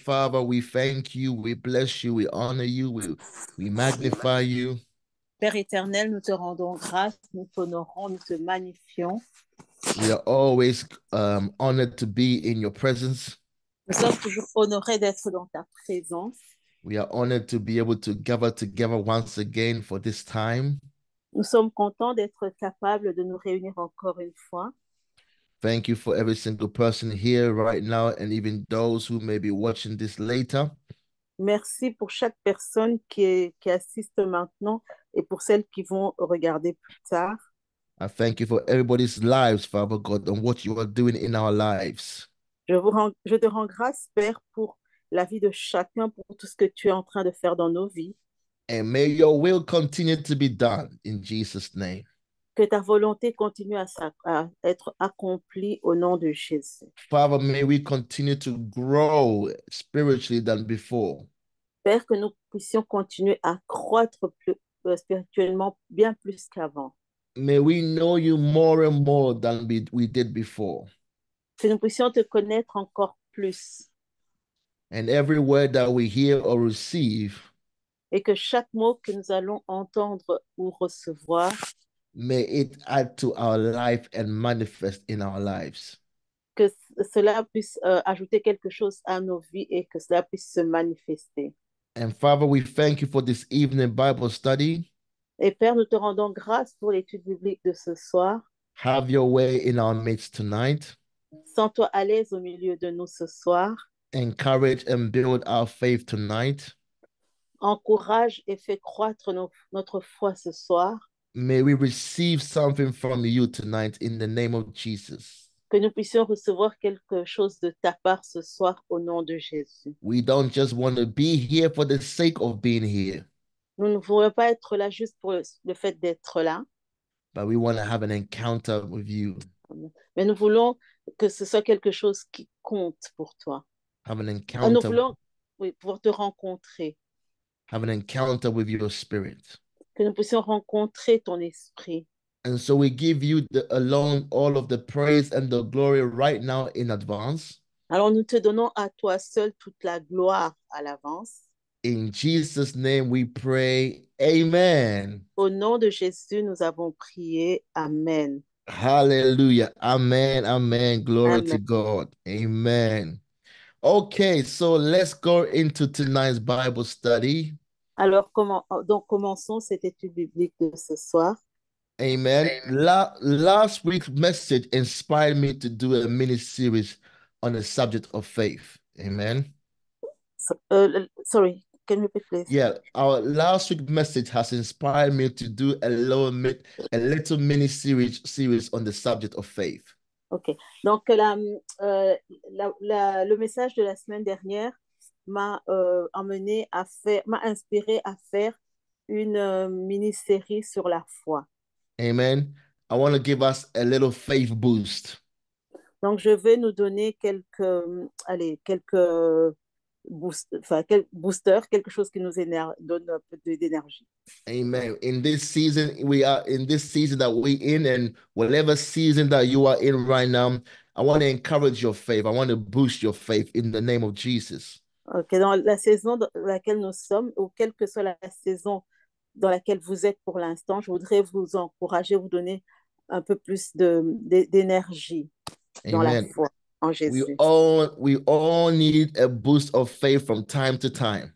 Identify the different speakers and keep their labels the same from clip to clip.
Speaker 1: Father, we thank you, we bless you, we honor you, we magnify you.
Speaker 2: Père éternel, nous te rendons grâce, nous t'honorons, nous te magnifions.
Speaker 1: We are always honored to be in your presence.
Speaker 2: Nous sommes toujours honorés d'être dans ta présence.
Speaker 1: We are honored to be able to gather together once again for this time.
Speaker 2: Nous sommes contents d'être capables de nous réunir encore une fois.
Speaker 1: Thank you for every single person here right now, and even those who may be watching this later.
Speaker 2: Merci pour chaque personne qui assiste maintenant et pour celles qui vont regarder plus tard.
Speaker 1: I thank you for everybody's lives, Father God, and what you are doing in our lives.
Speaker 2: Je te rends grâce, Père, pour la vie de chacun, pour tout ce que tu es en train de faire dans nos vies.
Speaker 1: And may your will continue to be done in Jesus' name.
Speaker 2: Que ta volonté continue à être accomplie au nom de Jésus.
Speaker 1: Father, may we continue to grow spiritually than before.
Speaker 2: Père, que nous puissions continuer à croître spirituellement bien plus qu'avant.
Speaker 1: May we know you more and more than we did before.
Speaker 2: Que nous puissions te connaître encore plus.
Speaker 1: And every word that we hear or receive,
Speaker 2: et que chaque mot que nous allons entendre ou recevoir,
Speaker 1: may it add to our life and manifest in our lives.
Speaker 2: que cela puisse ajouter quelque chose à nos vies et que cela puisse se manifester.
Speaker 1: And Father, we thank you for this evening Bible study.
Speaker 2: Et Père, nous te rendons grâce pour l'étude biblique de ce soir.
Speaker 1: Have your way in our midst tonight.
Speaker 2: Sens-toi à l'aise au milieu de nous ce soir.
Speaker 1: Encourage and build our faith tonight.
Speaker 2: Encourage et fais croître notre foi ce soir.
Speaker 1: May we receive something from you tonight in the name of Jesus.
Speaker 2: Que nous puissions recevoir quelque chose de ta part ce soir au nom de Jésus.
Speaker 1: We don't just want to be here for the sake of being here.
Speaker 2: Nous ne voulons pas être là juste pour le fait d'être là.
Speaker 1: But we want to have an encounter with you.
Speaker 2: Mais nous voulons que ce soit quelque chose qui compte pour toi.
Speaker 1: Have an
Speaker 2: Nous
Speaker 1: encounter.
Speaker 2: voulons pouvoir te rencontrer.
Speaker 1: Have an encounter with your spirit.
Speaker 2: Que nous puissions rencontrer ton esprit.
Speaker 1: And so we give you alone all of the praise and the glory right now in advance.
Speaker 2: Alors nous te donnons à toi seul toute la gloire à l'avance.
Speaker 1: In Jesus' name we pray. Amen.
Speaker 2: Au nom de Jésus, nous avons prié. Amen.
Speaker 1: Hallelujah. Amen. Amen. Glory
Speaker 2: Amen.
Speaker 1: to God. Amen. Okay, so let's go into tonight's Bible study.
Speaker 2: Alors, donc commençons cette étude biblique de ce soir.
Speaker 1: Amen. Last week's message inspired me to do a mini series on the subject of faith. Amen.
Speaker 2: Sorry, can you repeat, please?
Speaker 1: Yeah, our last week's message has inspired me to do a little mini series on the subject of faith.
Speaker 2: Ok, donc le message de la semaine dernière m'a m'a inspiré à faire une mini-série sur la foi.
Speaker 1: Amen. I want to give us a little faith boost.
Speaker 2: Donc, je vais nous donner quelques boosters, quelque chose qui nous donne un peu d'énergie.
Speaker 1: Amen. In this season that we're in, and whatever season that you are in right now, I want to encourage your faith. I want to boost your faith in the name of Jesus.
Speaker 2: Ok, dans la saison dans laquelle nous sommes, ou quelle que soit la saison dans laquelle vous êtes pour l'instant, je voudrais vous encourager, vous donner un peu plus d'énergie dans la foi en Jésus.
Speaker 1: We all need a boost of faith from time to time.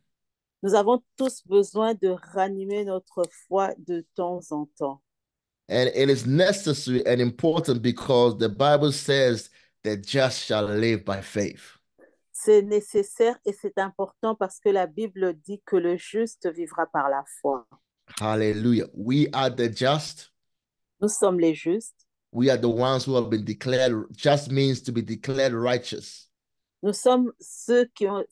Speaker 2: Nous avons tous besoin de ranimer notre foi de temps en temps.
Speaker 1: And it is necessary and important because the Bible says the just shall live by faith.
Speaker 2: C'est nécessaire et c'est important parce que la Bible dit que le juste vivra par la foi.
Speaker 1: Hallelujah. We are the just.
Speaker 2: Nous sommes les justes.
Speaker 1: We are the ones who have been declared. Just means to be declared righteous.
Speaker 2: Nous sommes ceux qui ont...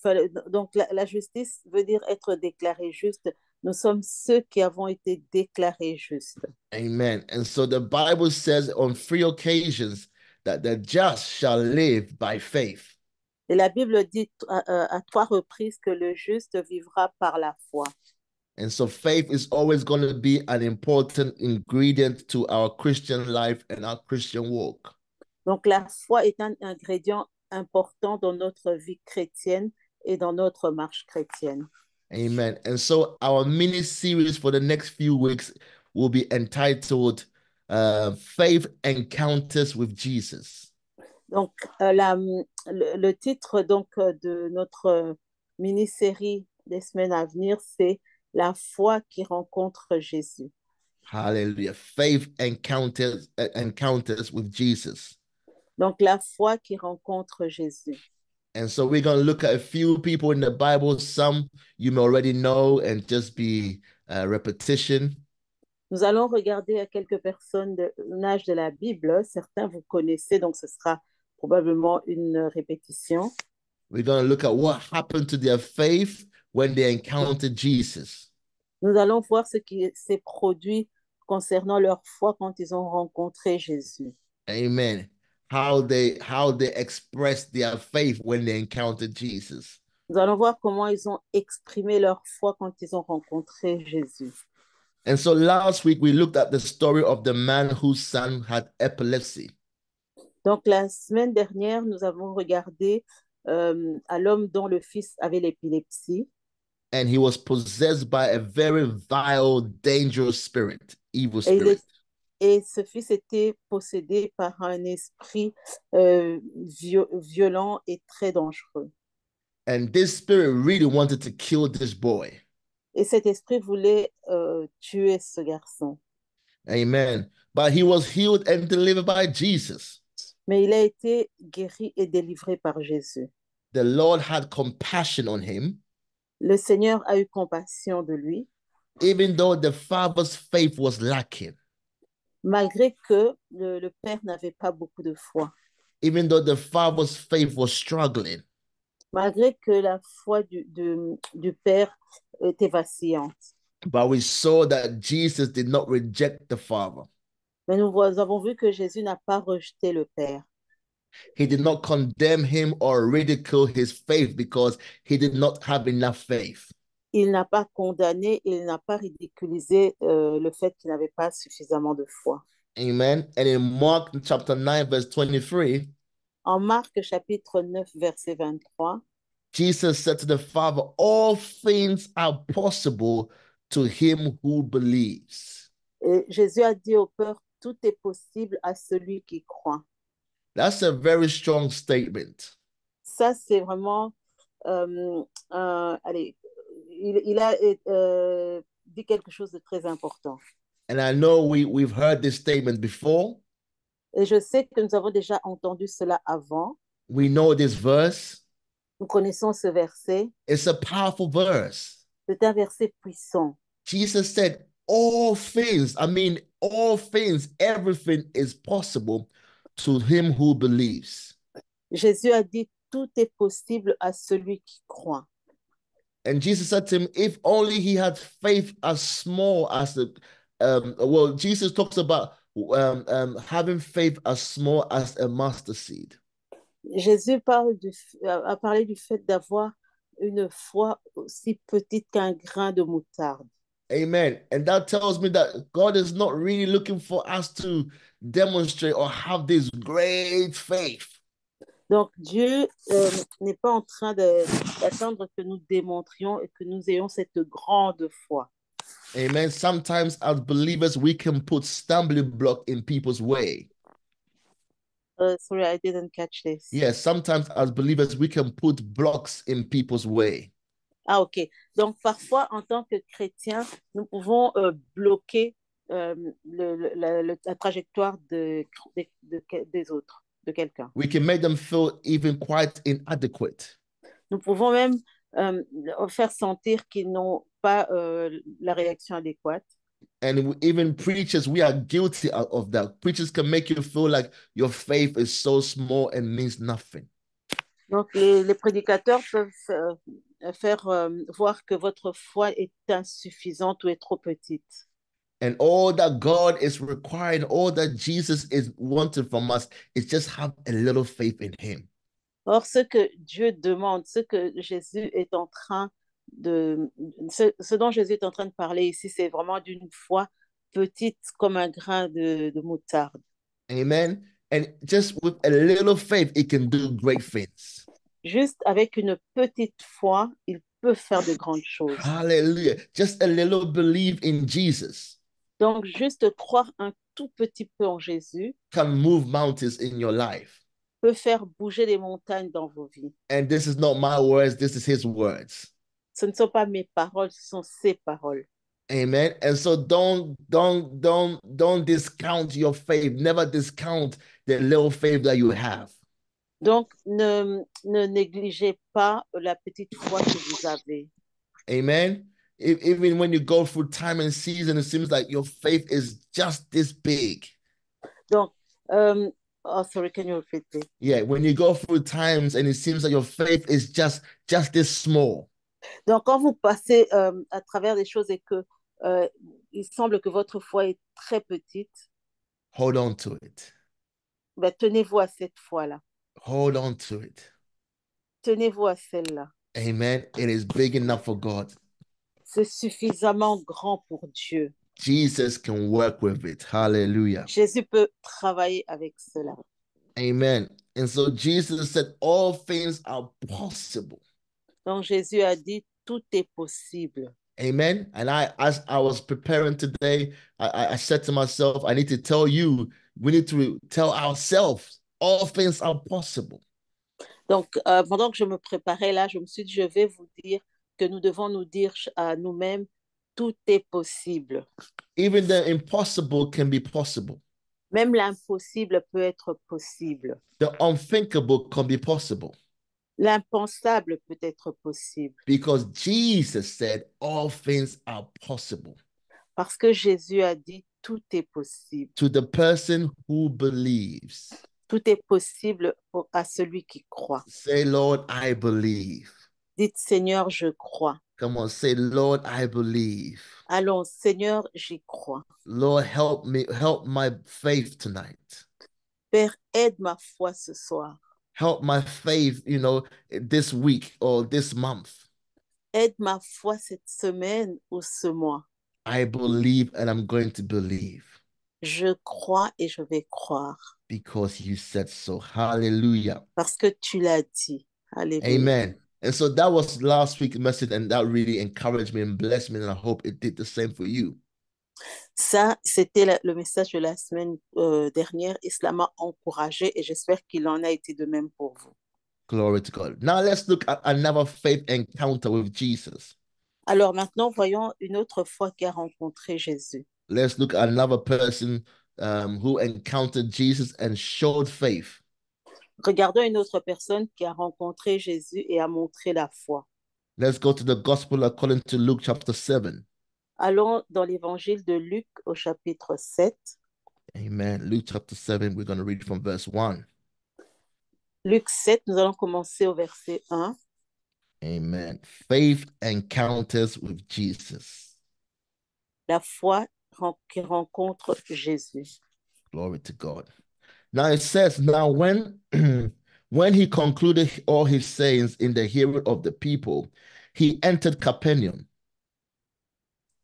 Speaker 2: donc la justice veut dire être déclaré juste. Nous sommes ceux qui avons été déclarés justes.
Speaker 1: Amen. And so the Bible says on 3 occasions that the just shall live by faith.
Speaker 2: Et la Bible dit à 3 reprises que le juste vivra par la foi.
Speaker 1: And so faith is always going to be an important ingredient to our Christian life and our Christian walk.
Speaker 2: Donc la foi est un ingrédient important dans notre vie chrétienne et dans notre marche chrétienne.
Speaker 1: Amen. And so our mini series for the next few weeks will be entitled Faith Encounters with Jesus.
Speaker 2: Donc, le titre donc, de notre mini-série des semaines à venir, c'est La foi qui rencontre Jésus.
Speaker 1: Hallelujah. Faith encounters with Jesus.
Speaker 2: Donc, la foi qui rencontre Jésus.
Speaker 1: And so we're going to look at a few people in the Bible. Some you may already know and just be repetition.
Speaker 2: Nous allons regarder à quelques personnages de la Bible. Certains vous connaissez, donc ce sera probablement une répétition.
Speaker 1: We're going to look at what happened to their faith when they encountered Jesus.
Speaker 2: Nous allons voir ce qui s'est produit concernant leur foi quand ils ont rencontré Jésus.
Speaker 1: Amen. How they expressed their faith when they encountered Jesus.
Speaker 2: Nous allons voir comment ils ont exprimé leur foi quand ils ont rencontré Jésus.
Speaker 1: And so last week we looked at the story of the man whose son had epilepsy.
Speaker 2: Donc la semaine dernière, nous avons regardé à l'homme dont le fils avait l'épilepsie.
Speaker 1: And he was possessed by a very vile, dangerous spirit, evil spirit.
Speaker 2: Et ce fils était possédé par un esprit violent et très dangereux.
Speaker 1: And this spirit really wanted to kill this boy.
Speaker 2: Et cet esprit voulait tuer ce garçon.
Speaker 1: Amen. But he was healed and delivered by Jesus.
Speaker 2: Mais il a été guéri et délivré par Jésus.
Speaker 1: The Lord had compassion on him.
Speaker 2: Le Seigneur a eu compassion de lui.
Speaker 1: Even though the father's faith was lacking.
Speaker 2: Malgré que le père n'avait pas beaucoup de foi.
Speaker 1: Even though the father's faith was struggling.
Speaker 2: Malgré que la foi du père était vacillante.
Speaker 1: But we saw that Jesus did not reject the father.
Speaker 2: Mais nous avons vu que Jésus n'a pas rejeté le père.
Speaker 1: He did not condemn him or ridicule his faith because he did not have enough faith.
Speaker 2: Il n'a pas condamné, il n'a pas ridiculisé le fait qu'il n'avait pas suffisamment de foi.
Speaker 1: Amen. And in Mark chapter 9, verse 23,
Speaker 2: en Marc chapitre 9, verset 23,
Speaker 1: Jesus said to the Father, all things are possible to him who believes.
Speaker 2: Et Jésus a dit au Père, tout est possible à celui qui croit.
Speaker 1: That's a very strong statement.
Speaker 2: Ça, c'est vraiment, allez, il a dit quelque chose de très important.
Speaker 1: And I know we've heard this statement before.
Speaker 2: Et je sais que nous avons déjà entendu cela avant.
Speaker 1: We know this verse.
Speaker 2: Nous connaissons ce verset.
Speaker 1: It's a powerful verse.
Speaker 2: C'est un verset puissant.
Speaker 1: Jesus said, all things, all things, everything is possible to him who believes.
Speaker 2: Jésus a dit, tout est possible à celui qui croit.
Speaker 1: And Jesus said to him, if only he had faith as small as Jesus talks about having faith as small as a mustard seed.
Speaker 2: Jésus a parlé du fait d'avoir une foi aussi petite qu'un grain de moutarde.
Speaker 1: Amen. And that tells me that God is not really looking for us to demonstrate or have this great faith.
Speaker 2: Donc Dieu n'est pas en train d'attendre que nous démontrions et que nous ayons cette grande foi.
Speaker 1: Amen. Sometimes as believers, we can put stumbling block in people's way.
Speaker 2: Sorry, I didn't catch this.
Speaker 1: Yes, sometimes as believers, we can put blocks in people's way.
Speaker 2: Ah, ok. Donc, parfois, en tant que chrétien, nous pouvons bloquer la trajectoire des autres, de quelqu'un.
Speaker 1: We can make them feel even quite inadequate.
Speaker 2: Nous pouvons même faire sentir qu'ils n'ont pas la réaction adéquate.
Speaker 1: And even preachers, we are guilty of that. Preachers can make you feel like your faith is so small and means nothing.
Speaker 2: Donc, les prédicateurs peuvent faire voir que votre foi est insuffisante ou est trop petite.
Speaker 1: And all that God is requiring, all that Jesus is wanting from us is just have a little faith in him.
Speaker 2: Or, ce que Dieu demande, ce que Jésus est en train ce dont Jésus est en train de parler ici, c'est vraiment d'une foi petite comme un grain de moutarde.
Speaker 1: Amen. And just with a little faith, it can do great things.
Speaker 2: Juste avec une petite foi, il peut faire de grandes choses.
Speaker 1: Hallelujah. Just a little belief in Jesus
Speaker 2: Donc, juste croire un tout petit peu en Jésus
Speaker 1: can move mountains in your life.
Speaker 2: peut faire bouger les montagnes dans vos vies.
Speaker 1: And this is not my words, this is his words.
Speaker 2: Ce ne sont pas mes paroles, ce sont ses paroles.
Speaker 1: Amen. And so don't discount your faith. Never discount the little faith that you have.
Speaker 2: Donc, ne négligez pas la petite foi que vous avez.
Speaker 1: Amen. Even when you go through time and season, it seems like your faith is just this big.
Speaker 2: Donc, oh, sorry, can you repeat please?
Speaker 1: Yeah, when you go through times and it seems like your faith is just this small.
Speaker 2: Donc, quand vous passez à travers des choses et que il semble que votre foi est très petite,
Speaker 1: Hold on to it.
Speaker 2: ben, tenez-vous à cette foi-là.
Speaker 1: Hold on to it.
Speaker 2: Tenez-vous à celle-là.
Speaker 1: Amen. It is big enough for God.
Speaker 2: C'est suffisamment grand pour Dieu.
Speaker 1: Jesus can work with it. Hallelujah.
Speaker 2: Jésus peut travailler avec cela.
Speaker 1: Amen. And so Jesus said, all things are possible.
Speaker 2: Donc Jésus a dit, tout est possible.
Speaker 1: Amen. And as I was preparing today, I said to myself, I need to tell you, we need to tell ourselves, all things are possible.
Speaker 2: Donc, pendant que je me préparais là, je me suis dit, je vais vous dire que nous devons nous dire à nous-mêmes, tout est possible.
Speaker 1: Even the impossible can be possible.
Speaker 2: Même l'impossible peut être possible.
Speaker 1: The unthinkable can be possible.
Speaker 2: L'impensable peut être possible.
Speaker 1: Because Jesus said, all things are possible.
Speaker 2: Parce que Jésus a dit, tout est possible.
Speaker 1: To the person who believes.
Speaker 2: Tout est possible à celui qui croit.
Speaker 1: Say, Lord, I believe.
Speaker 2: Dites, Seigneur, je crois.
Speaker 1: Come on, say, Lord, I believe.
Speaker 2: Allons, Seigneur, j'y crois.
Speaker 1: Lord, help me, help my faith tonight.
Speaker 2: Père, aide ma foi ce soir.
Speaker 1: Help my faith, this week or this month.
Speaker 2: Aide ma foi cette semaine ou ce mois.
Speaker 1: I believe and I'm going to believe.
Speaker 2: Je crois et je vais croire.
Speaker 1: Because you said so. Hallelujah.
Speaker 2: Parce que tu l'as dit. Alléluia.
Speaker 1: Amen. And so that was last week's message, and that really encouraged me and blessed me, and I hope it did the same for you.
Speaker 2: Ça, c'était le message de la semaine dernière et cela m'a encouragé et j'espère qu'il en a été de même pour vous.
Speaker 1: Glory to God. Now let's look at another faith encounter with Jesus.
Speaker 2: Alors maintenant, voyons une autre fois qui a rencontré Jésus.
Speaker 1: Let's look at another person who encountered Jesus and showed faith.
Speaker 2: Regardons une autre personne qui a rencontré Jésus et a montré la foi.
Speaker 1: Let's go to the Gospel according to Luke chapter 7.
Speaker 2: Allons dans l'évangile de Luc au chapitre 7.
Speaker 1: Amen. Luke chapter 7, we're going to read from verse 1.
Speaker 2: Luc 7, nous allons commencer au verset 1.
Speaker 1: Amen. Faith encounters with Jesus.
Speaker 2: La foi qui rencontre Jésus.
Speaker 1: Glory to God. Now it says, now when when he concluded all his sayings in the hearing of the people, he entered Capernaum.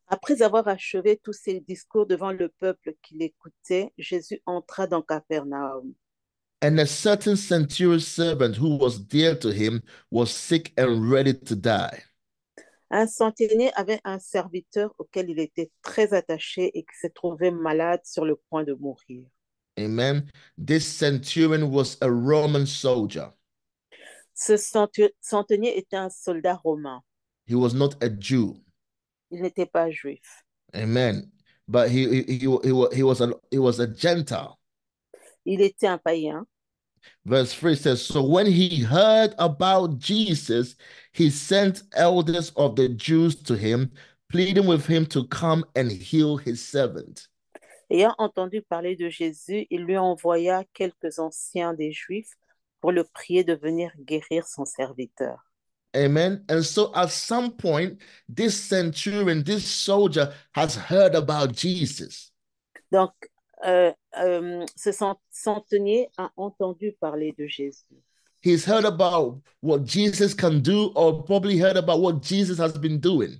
Speaker 2: Après avoir achevé tous ses discours devant le peuple qui l'écoutait, Jésus entra dans Capernaum.
Speaker 1: And a certain centurion's servant who was dear to him was sick and ready to die.
Speaker 2: Un centenier avait un serviteur auquel il était très attaché et qui se trouvait malade sur le point de mourir.
Speaker 1: Amen. This centurion was a Roman soldier.
Speaker 2: Ce centenier était un soldat romain.
Speaker 1: He was not a Jew.
Speaker 2: Il n'était pas juif.
Speaker 1: Amen. But he was a Gentile.
Speaker 2: Il était un païen.
Speaker 1: Verse 3 says, so when he heard about Jesus, he sent elders of the Jews to him, pleading with him to come and heal his servant.
Speaker 2: Ayant entendu parler de Jésus, il lui envoya quelques anciens des Juifs pour le prier de venir guérir son serviteur.
Speaker 1: Amen. And so at some point, this centurion, this soldier has heard about Jesus.
Speaker 2: Donc, ce centenier a entendu parler de Jésus.
Speaker 1: He's heard about what Jesus can do, or probably heard about what Jesus has been doing.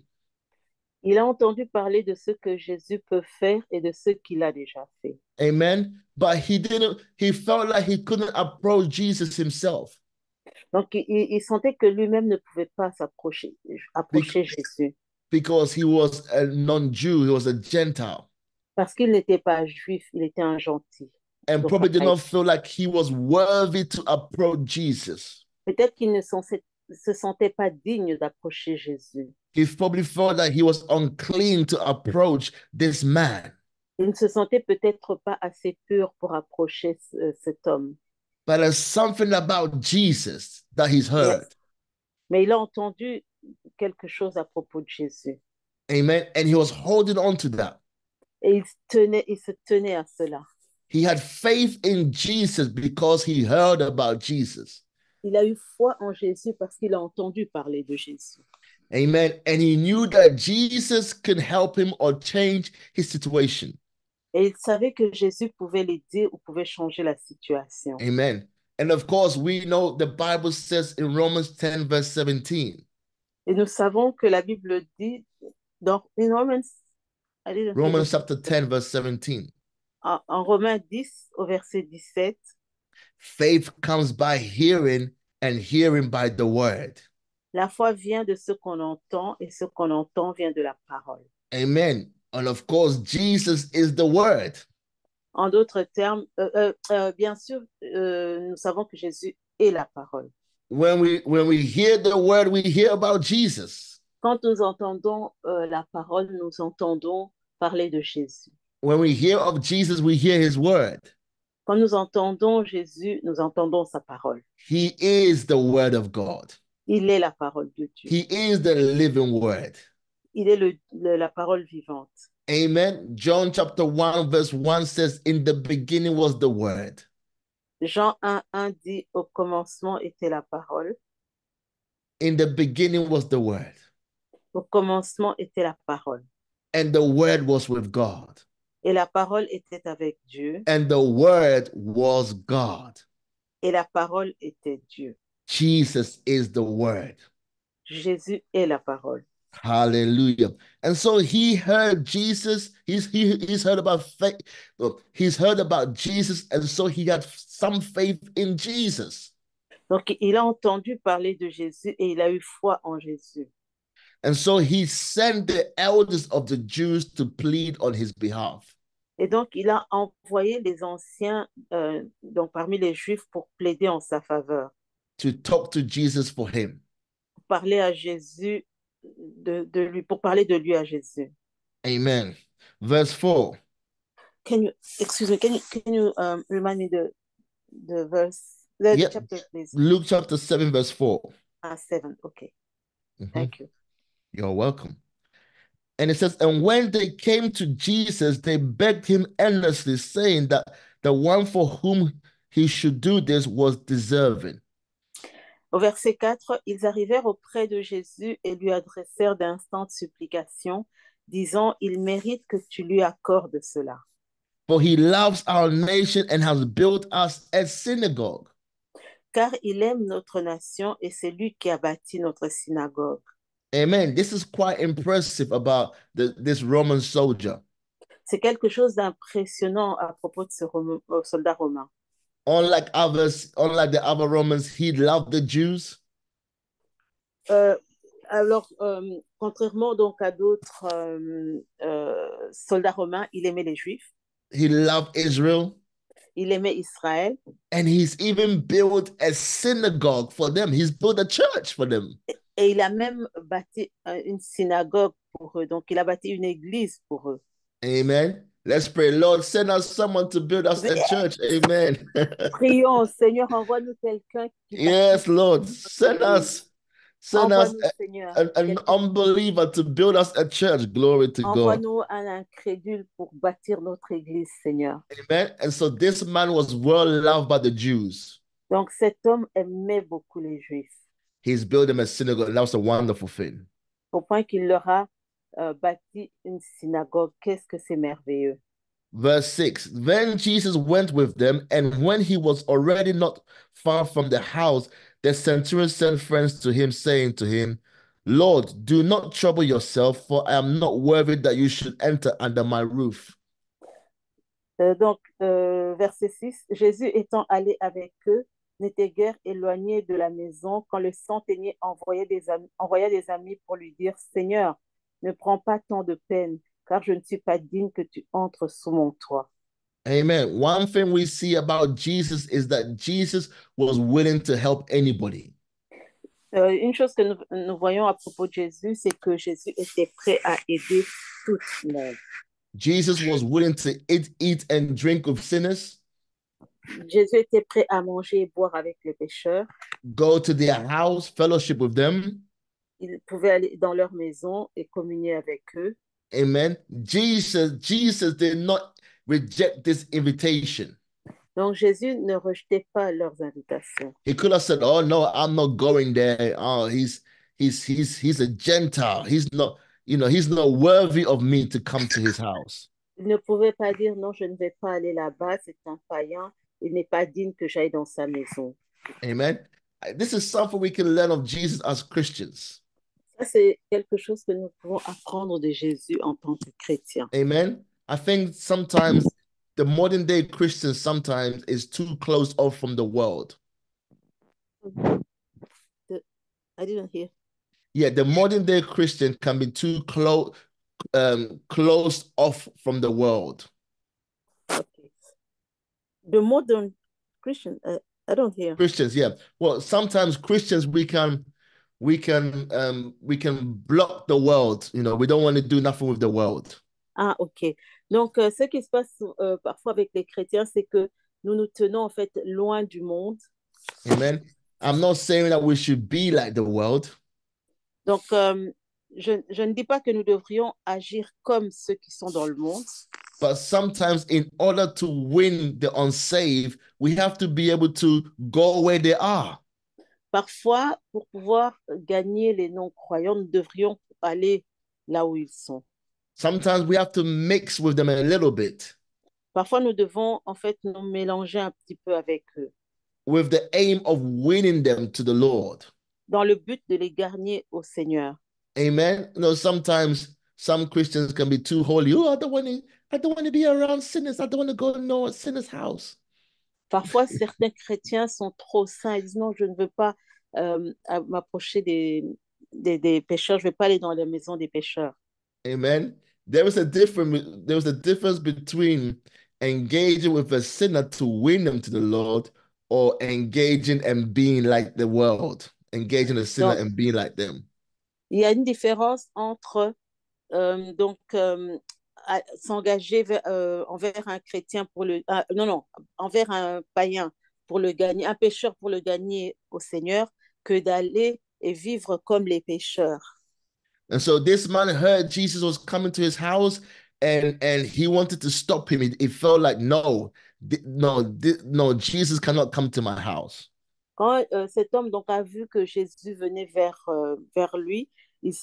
Speaker 2: Il a entendu parler de ce que Jésus peut faire et de ce qu'il a déjà fait.
Speaker 1: Amen. But he felt like he couldn't approach Jesus himself.
Speaker 2: Donc, il sentait que lui-même ne pouvait pas
Speaker 1: Bec-
Speaker 2: approcher Jésus
Speaker 1: because he was a non-Jew, he was a Gentile,
Speaker 2: parce qu'il n'était pas juif, il était un gentil.
Speaker 1: and
Speaker 2: Donc,
Speaker 1: probably did not feel like he was worthy to approach Jesus.
Speaker 2: peut-être qu'il ne se sentait pas digne d'approcher Jésus.
Speaker 1: He probably felt that he was unclean to approach this man.
Speaker 2: Il ne se sentait peut-être pas assez pur pour approcher cet homme.
Speaker 1: But there's something about Jesus that he's
Speaker 2: Mais,
Speaker 1: heard.
Speaker 2: mais il a entendu quelque chose à propos de Jésus.
Speaker 1: Amen. And he was holding on to that.
Speaker 2: Et il se tenait à cela.
Speaker 1: He had faith in Jesus because he heard about Jesus.
Speaker 2: Il a eu foi en Jésus parce qu'il a entendu parler de Jésus.
Speaker 1: Amen. And he knew that Jesus could help him or change his situation.
Speaker 2: Et il savait que Jésus pouvait l'aider ou pouvait changer la situation.
Speaker 1: Amen. And of course, we know the Bible says in Romans 10, verse 17.
Speaker 2: Et nous savons que la Bible dit dans
Speaker 1: Romans chapter 10, verse 17.
Speaker 2: En Romains 10, au verset 17,
Speaker 1: faith comes by hearing, and hearing by the word.
Speaker 2: La foi vient de ce qu'on entend et ce qu'on entend vient de la parole.
Speaker 1: Amen. And of course, Jesus is the word.
Speaker 2: En d'autres termes, bien sûr, nous savons que Jésus est la parole.
Speaker 1: When we hear the word, we hear about Jesus.
Speaker 2: Quand nous entendons la parole, nous entendons parler de Jésus.
Speaker 1: When we hear of Jesus, we hear his word.
Speaker 2: Quand nous entendons Jésus, nous entendons sa parole.
Speaker 1: He is the word of God.
Speaker 2: Il est la parole de Dieu.
Speaker 1: He is the living word.
Speaker 2: Il est la parole vivante.
Speaker 1: Amen. John chapter 1 verse 1 says, in the beginning was the word.
Speaker 2: Jean 1:1 dit, au commencement était la parole.
Speaker 1: In the beginning was the word.
Speaker 2: Au commencement était la parole.
Speaker 1: And the word was with God.
Speaker 2: Et la parole était avec Dieu.
Speaker 1: And the word was God.
Speaker 2: Et la parole était Dieu.
Speaker 1: Jesus is the word.
Speaker 2: Jésus est la parole.
Speaker 1: Hallelujah. And so he heard Jesus. He's heard about faith. He's heard about Jesus. And so he had some faith in Jesus.
Speaker 2: Donc, il a entendu parler de Jésus et il a eu foi en Jésus.
Speaker 1: And so he sent the elders of the Jews to plead on his behalf.
Speaker 2: Et donc, il a envoyé les anciens donc parmi les Juifs pour plaider en sa faveur.
Speaker 1: To talk to Jesus for him.
Speaker 2: Pour parler à Jésus pour parler de lui à Jésus.
Speaker 1: Amen. Verse 4.
Speaker 2: Excuse me, can you remind me the verse, chapter, please?
Speaker 1: Luke chapter 7, verse 4.
Speaker 2: 7, okay. Thank you.
Speaker 1: You're welcome. And it says, and when they came to Jesus, they begged him earnestly, saying that the one for whom he should do this was deserving.
Speaker 2: Au verset 4, ils arrivèrent auprès de Jésus et lui adressèrent d'instantes supplications, disant, il mérite que tu lui accordes cela.
Speaker 1: For he loves our nation and has built us a synagogue.
Speaker 2: Car il aime notre nation et c'est lui qui a bâti notre synagogue.
Speaker 1: Amen. This is quite impressive about this Roman soldier.
Speaker 2: C'est quelque chose d'impressionnant à propos de ce soldat romain.
Speaker 1: Unlike the other Romans, he loved the Jews.
Speaker 2: Alors, contrairement donc à d'autres soldats romains, il aimait les Juifs.
Speaker 1: He loved Israel.
Speaker 2: Il aimait Israël.
Speaker 1: And he's even built a synagogue for them. He's built a church for them.
Speaker 2: Et il a même bâti une synagogue pour eux. Donc, il a bâti une église pour eux.
Speaker 1: Amen. Let's pray. Lord, send us someone to build us a church. Amen.
Speaker 2: Prions, Seigneur, envoie-nous quelqu'un qui
Speaker 1: yes, Lord. Send us an unbeliever to build us a church. Glory to God.
Speaker 2: Envoie-nous un incrédule pour bâtir notre église, Seigneur.
Speaker 1: Amen. And so this man was well loved by the Jews.
Speaker 2: Donc cet homme aimait beaucoup les Juifs.
Speaker 1: He's built them a synagogue. That was a wonderful thing.
Speaker 2: Au point qu'il leur a bâti une synagogue. Qu'est-ce que c'est merveilleux.
Speaker 1: Verse 6, then Jesus went with them, and when he was already not far from the house, the centurion sent friends to him, saying to him, Lord, do not trouble yourself, for I am not worthy that you should enter under my roof.
Speaker 2: Donc, verset 6, Jésus étant allé avec eux, n'était guère éloigné de la maison quand le centenier envoya des amis pour lui dire, Seigneur, ne prends pas tant de peine, car je ne suis pas digne que tu entres sous mon toit.
Speaker 1: Amen. One thing we see about Jesus is that Jesus was willing to help anybody.
Speaker 2: Une chose que nous voyons à propos de Jésus, c'est que Jésus était prêt à aider tout le monde.
Speaker 1: Jesus was willing to eat and drink with sinners,
Speaker 2: Jésus était prêt à manger et boire avec les pécheurs.
Speaker 1: go to their house, fellowship with them.
Speaker 2: Il pouvait aller dans leur maison et communier avec eux.
Speaker 1: Amen. Jesus did not reject this invitation.
Speaker 2: Donc Jésus ne rejetait pas leurs invitations.
Speaker 1: He could have said, "Oh no, I'm not going there. Oh, he's a Gentile. He's not worthy of me to come to his house."
Speaker 2: Il ne pouvait pas dire non, je ne vais pas aller là-bas, c'est un païen, il n'est pas digne que j'aille dans sa maison.
Speaker 1: Amen. This is something we can learn of Jesus as Christians.
Speaker 2: Ça, c'est quelque chose que nous pouvons apprendre de Jésus en tant que chrétien.
Speaker 1: Amen. I think sometimes the modern day Christian sometimes is too close off from the world.
Speaker 2: I didn't hear.
Speaker 1: Yeah, the modern day Christian can be too closed off from the world.
Speaker 2: Okay. The modern Christian, I don't hear.
Speaker 1: Christians, yeah. Well, sometimes Christians we can block the world. We don't want to do nothing with the world.
Speaker 2: Ah, ok. Donc, ce qui se passe parfois avec les chrétiens, c'est que nous nous tenons en fait loin du monde.
Speaker 1: Amen. I'm not saying that we should be like the world.
Speaker 2: Donc, je ne dis pas que nous devrions agir comme ceux qui sont dans le monde.
Speaker 1: But sometimes, in order to win the unsaved, we have to be able to go where they are.
Speaker 2: Parfois, pour pouvoir gagner les non-croyants, nous devrions aller là où ils sont.
Speaker 1: Sometimes we have to mix with them a little bit.
Speaker 2: Parfois, nous devons en fait nous mélanger un petit peu avec eux.
Speaker 1: With the aim of winning them to the Lord.
Speaker 2: Dans le but de les gagner au Seigneur.
Speaker 1: Amen. Sometimes some Christians can be too holy. Oh, I don't want to be around sinners. I don't want to go to no sinner's house.
Speaker 2: Parfois, certains chrétiens sont trop saints. Ils disent non, je ne veux pas m'approcher des pécheurs. Je ne vais pas aller dans la maison des pécheurs.
Speaker 1: Amen. There was a difference between engaging with a sinner to win them to the Lord or engaging and being like the world, engaging a sinner and being like them.
Speaker 2: Il y a une différence entre s'engager envers un chrétien envers un païen pour le gagner, un pécheur pour le gagner au Seigneur, que d'aller et vivre comme les pécheurs.
Speaker 1: And so this man heard Jesus was coming to his house and he wanted to stop him. It felt like, no, Jesus cannot come to my house.
Speaker 2: Quand cet homme donc a vu que Jésus venait vers lui, il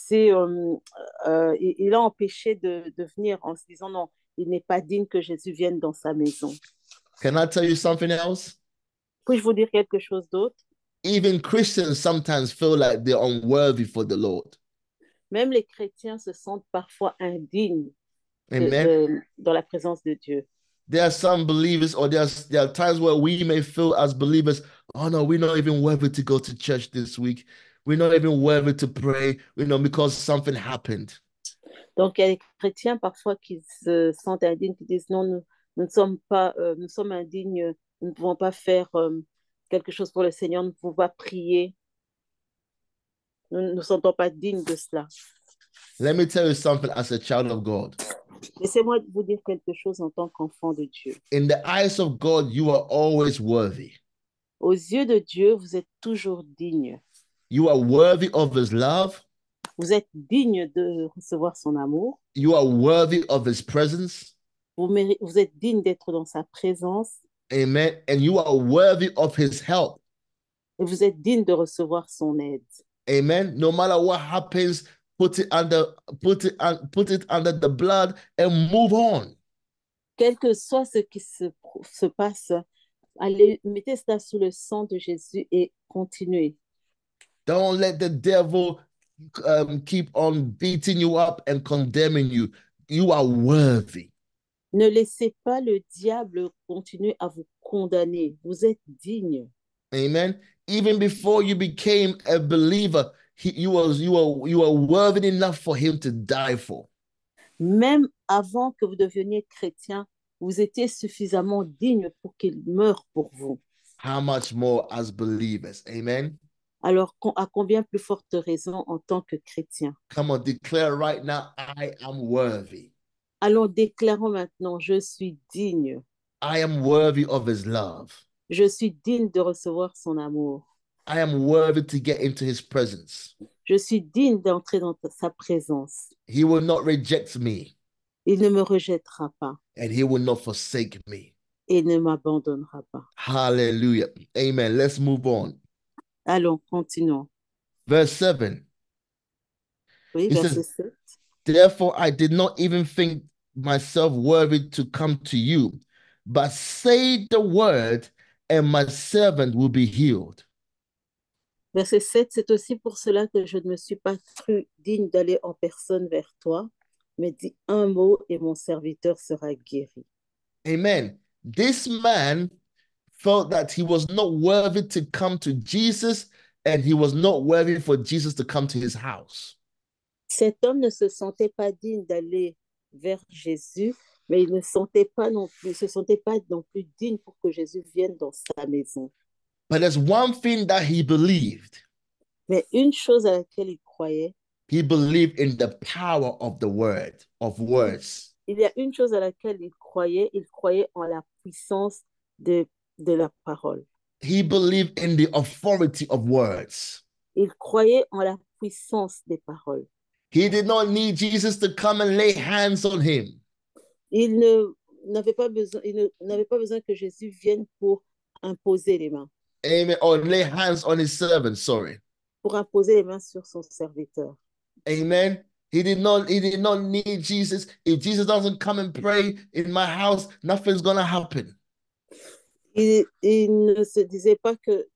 Speaker 2: a empêché de venir en se disant non, il n'est pas digne que Jésus vienne dans sa maison.
Speaker 1: Can I tell you something else?
Speaker 2: Puis-je vous dire quelque chose d'autre?
Speaker 1: Even Christians sometimes feel like they're unworthy for the Lord.
Speaker 2: Même les chrétiens se sentent parfois indignes dans la présence de Dieu.
Speaker 1: There are some believers, or there are times where we may feel as believers, oh no, we're not even worthy to go to church this week. We're not even worthy to pray, because something happened.
Speaker 2: Donc, il y a des chrétiens parfois qui se sentent indignes, qui disent non, nous ne sommes pas, nous sommes indignes, nous ne pouvons pas faire quelque chose pour le Seigneur, nous ne pouvons pas prier. Nous ne nous sentons pas dignes de cela.
Speaker 1: Let me tell you something as a child of God.
Speaker 2: Laissez-moi vous dire quelque chose en tant qu'enfant de Dieu.
Speaker 1: In the eyes of God, you are always worthy.
Speaker 2: Aux yeux de Dieu, vous êtes toujours digne.
Speaker 1: You are worthy of his love.
Speaker 2: Vous êtes digne de recevoir son amour.
Speaker 1: You are worthy of his presence.
Speaker 2: Vous êtes digne d'être dans sa présence.
Speaker 1: Amen. And you are worthy of his help.
Speaker 2: Et vous êtes digne de recevoir son aide.
Speaker 1: Amen. No matter what happens, put it under the blood and move on.
Speaker 2: Quel que soit ce qui se passe, allez, mettez cela sous le sang de Jésus et continuez.
Speaker 1: Don't let the devil keep on beating you up and condemning you. You are worthy.
Speaker 2: Ne laissez pas le diable continuer à vous condamner. Vous êtes digne.
Speaker 1: Amen. Even before you became a believer, you were worthy enough for him to die for.
Speaker 2: Même avant que vous deveniez chrétien, vous étiez suffisamment digne pour qu'il meure pour vous.
Speaker 1: How much more as believers? Amen.
Speaker 2: Alors, à combien plus forte raison en tant que chrétien?
Speaker 1: Come on, declare right now, I am worthy.
Speaker 2: Allons, déclarons maintenant, je suis digne.
Speaker 1: I am worthy of his love.
Speaker 2: Je suis digne de recevoir son amour.
Speaker 1: I am worthy to get into his presence.
Speaker 2: Je suis digne d'entrer dans sa présence.
Speaker 1: He will not reject me.
Speaker 2: Il ne me rejettera pas.
Speaker 1: And he will not forsake me.
Speaker 2: Et il ne m'abandonnera pas.
Speaker 1: Hallelujah. Amen. Let's move on.
Speaker 2: Allons, continuons.
Speaker 1: Verse 7.
Speaker 2: Oui,
Speaker 1: He
Speaker 2: verset
Speaker 1: says,
Speaker 2: 7.
Speaker 1: therefore, I did not even think myself worthy to come to you, but say the word, and my servant will be healed.
Speaker 2: Verset 7, c'est aussi pour cela que je ne me suis pas cru digne d'aller en personne vers toi, mais dis un mot et mon serviteur sera guéri.
Speaker 1: Amen. This man felt that he was not worthy to come to Jesus, and he was not worthy for Jesus to come to his house.
Speaker 2: Cet homme ne se sentait pas digne d'aller vers Jésus, mais il ne sentait pas non plus, se sentait pas non plus digne pour que Jésus vienne dans sa maison.
Speaker 1: But there's one thing that he believed.
Speaker 2: Mais une chose à laquelle il croyait,
Speaker 1: He believed in the power of the word, of words.
Speaker 2: il y a une chose à laquelle il croyait en la puissance de la parole.
Speaker 1: He believed in the authority of words.
Speaker 2: Il croyait en la puissance des paroles.
Speaker 1: He did not need Jesus to come and lay hands on him.
Speaker 2: Il n'avait pas besoin que Jésus vienne pour imposer les mains.
Speaker 1: Amen. Or lay hands on his servant, sorry.
Speaker 2: Pour imposer les mains sur son serviteur.
Speaker 1: Amen. He did not need Jesus. If Jesus doesn't come and pray in my house, nothing's going to happen.
Speaker 2: Il ne se disait pas que